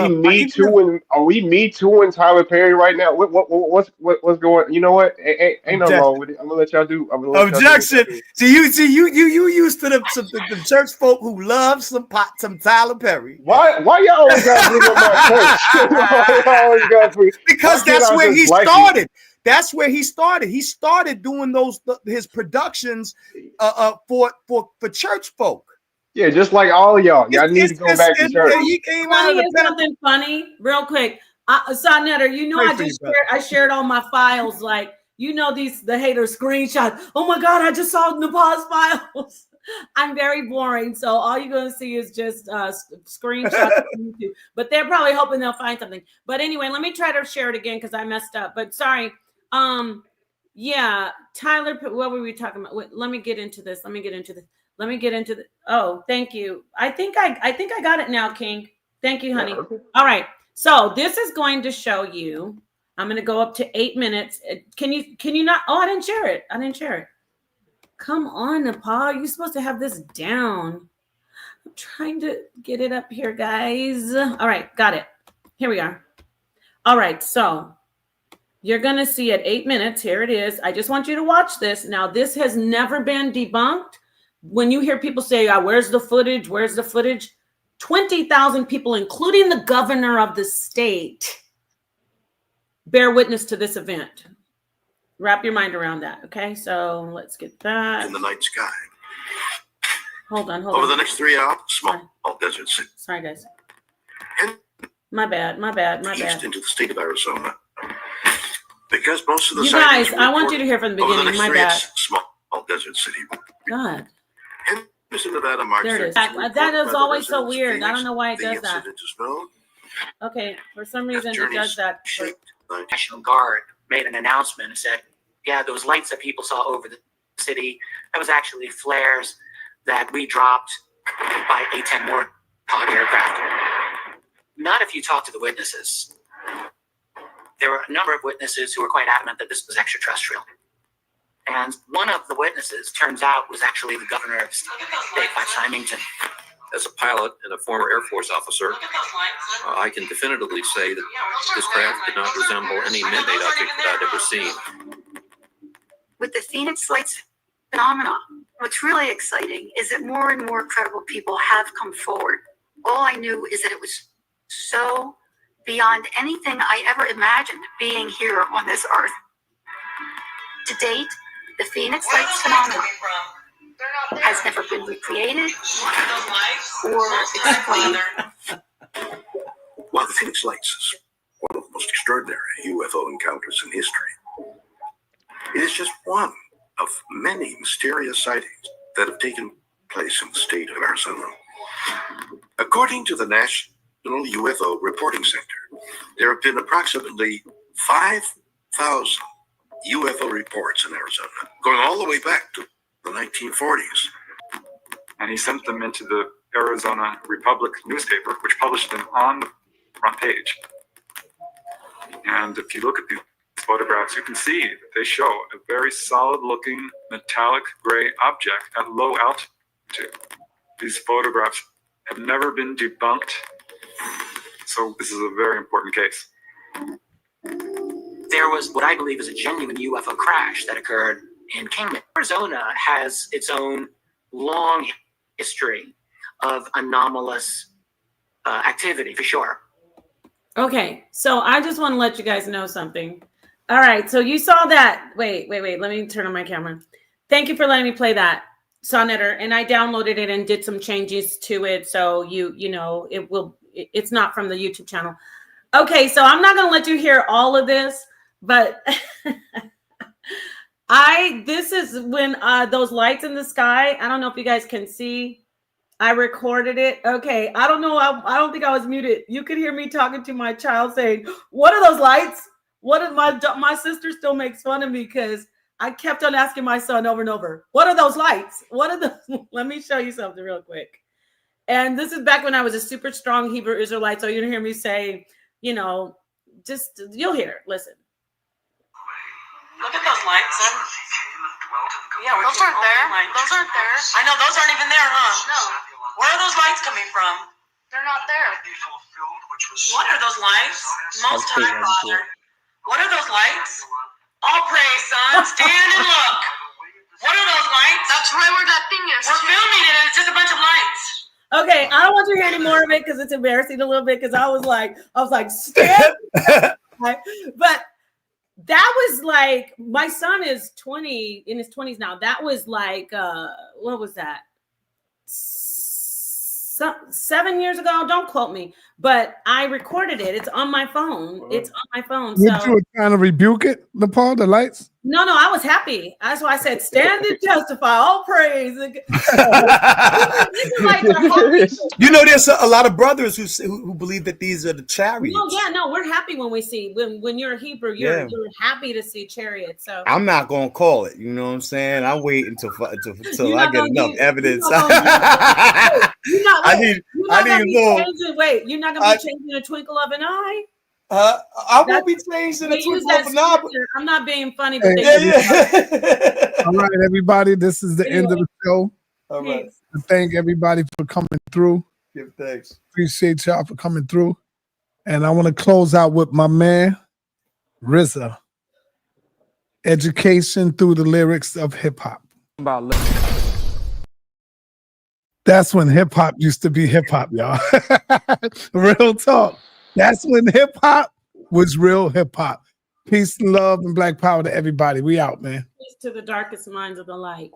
Are we me too and Tyler Perry right now? What's going? You know what? Ain't nothing wrong with it. I'm gonna let y'all do. Objection. See you used to the church folk who love some Tyler Perry. Why y'all always gotta bring up my church? Because that's where he started. That's where he started. He started doing his productions for church folk. Yeah, just like all of y'all. Y'all need to go back to church. He came out of something funny, real quick. sa.neter, you know, I shared all my files, like, you know, the hater screenshots. Oh my God, I just saw Nepal's files. I'm very boring, so all you're gonna see is just screenshots from YouTube. But they're probably hoping they'll find something. But anyway, let me try to share it again because I messed up. But sorry. Yeah, Tyler, what were we talking about? Wait, let me get into this. Oh, thank you. I think I got it now, King. Thank you, honey. All right. So this is going to show you. I'm going to go up to 8 minutes. Can you not? Oh, I didn't share it. Come on, Nepal. You're supposed to have this down. I'm trying to get it up here, guys. All right, got it. Here we are. All right, so you're going to see at 8 minutes. Here it is. I just want you to watch this. Now, this has never been debunked. When you hear people say, where's the footage? 20,000 people, including the governor of the state, bear witness to this event. Wrap your mind around that. Okay, so let's get that. In the night sky. Hold on. Over the next 3 hours, small desert city. Sorry, guys. And My bad. east into the state of Arizona. Because most of the you guys, I want you to hear from the beginning. My bad. Small desert city. God. And Nevada marks there it is. That is always so weird. I don't know why it does that. Okay, for some reason it does that. National Guard made an announcement and said, yeah, those lights that people saw over the city, that was actually flares that we dropped by A-10 Warthog aircraft. Not if you talk to the witnesses. There were a number of witnesses who were quite adamant that this was extraterrestrial. And one of the witnesses, turns out, was actually the governor of the state, Symington. As a pilot and a former Air Force officer, I can definitively say that this craft did not resemble any man-made object that I'd ever seen. With the Phoenix Lights phenomenon, what's really exciting is that more and more credible people have come forward. All I knew is that it was so beyond anything I ever imagined being here on this earth. To date, the Phoenix Lights phenomenon has never been recreated or explained. While the Phoenix Lights is one of the most extraordinary UFO encounters in history, it is just one of many mysterious sightings that have taken place in the state of Arizona. According to the National UFO Reporting Center, there have been approximately 5,000 UFO reports in Arizona, going all the way back to the 1940s. And he sent them into the Arizona Republic newspaper, which published them on the front page. And if you look at these photographs, you can see that they show a very solid-looking metallic gray object at low altitude. These photographs have never been debunked, so this is a very important case. There was what I believe is a genuine UFO crash that occurred in Kingman. Arizona has its own long history of anomalous activity, for sure. Okay, so I just want to let you guys know something. All right, so you saw that. Wait. Let me turn on my camera. Thank you for letting me play that, sa.neter, and I downloaded it and did some changes to it, so you know it's not from the YouTube channel. Okay, so I'm not gonna let you hear all of this, but this is when those lights in the sky. I don't know if you guys can see. I recorded it. Okay, I don't know. I don't think I was muted. You could hear me talking to my child saying, "What are those lights?" What is my sister still makes fun of me because I kept on asking my son over and over, "What are those lights? What are those?" Let me show you something real quick. And this is back when I was a super strong Hebrew Israelite. So you're gonna hear me say, you know, just you'll hear. Listen. Look at those lights. Yeah, those aren't there. Those aren't there. I know those aren't even there, huh? No. Where are those lights coming from? They're not there. What are those lights? Most High Father. What are those lights? All praise, son. Stand and look. What are those lights? That's right where that thing is. We're filming it, and it's just a bunch of lights. Okay, I don't want you to hear any more of it because it's embarrassing a little bit. Because I was like, stand. But that was like, my son is 20, in his 20s now. That was like, what was that? 7 years ago. Don't quote me, but I recorded it. It's on my phone. It's on my phone. You were trying to rebuke it, Nepal, the lights? No, I was happy. That's why I said, stand and testify, all praise. You know, there's a lot of brothers who believe that these are the chariots. No, we're happy when we see, when you're a Hebrew, you're happy to see chariots. So I'm not going to call it. You know what I'm saying? I'm waiting until I get enough evidence. You're not going to be changing a twinkle of an eye? I won't be changed in a twinkle of an eye. I'm not being funny, but All right, everybody, this is the end of the show. All right. Thank everybody for coming through. Give thanks. Appreciate y'all for coming through. And I want to close out with my man, RZA. Education through the lyrics of hip hop. That's when hip hop used to be hip hop, y'all. Real talk. That's when hip hop was real hip hop. Peace and love and black power to everybody. We out, man. Peace to the darkest minds of the light.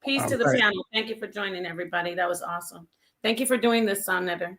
Peace to the piano. Thank you for joining, everybody. That was awesome. Thank you for doing this, sa.neter.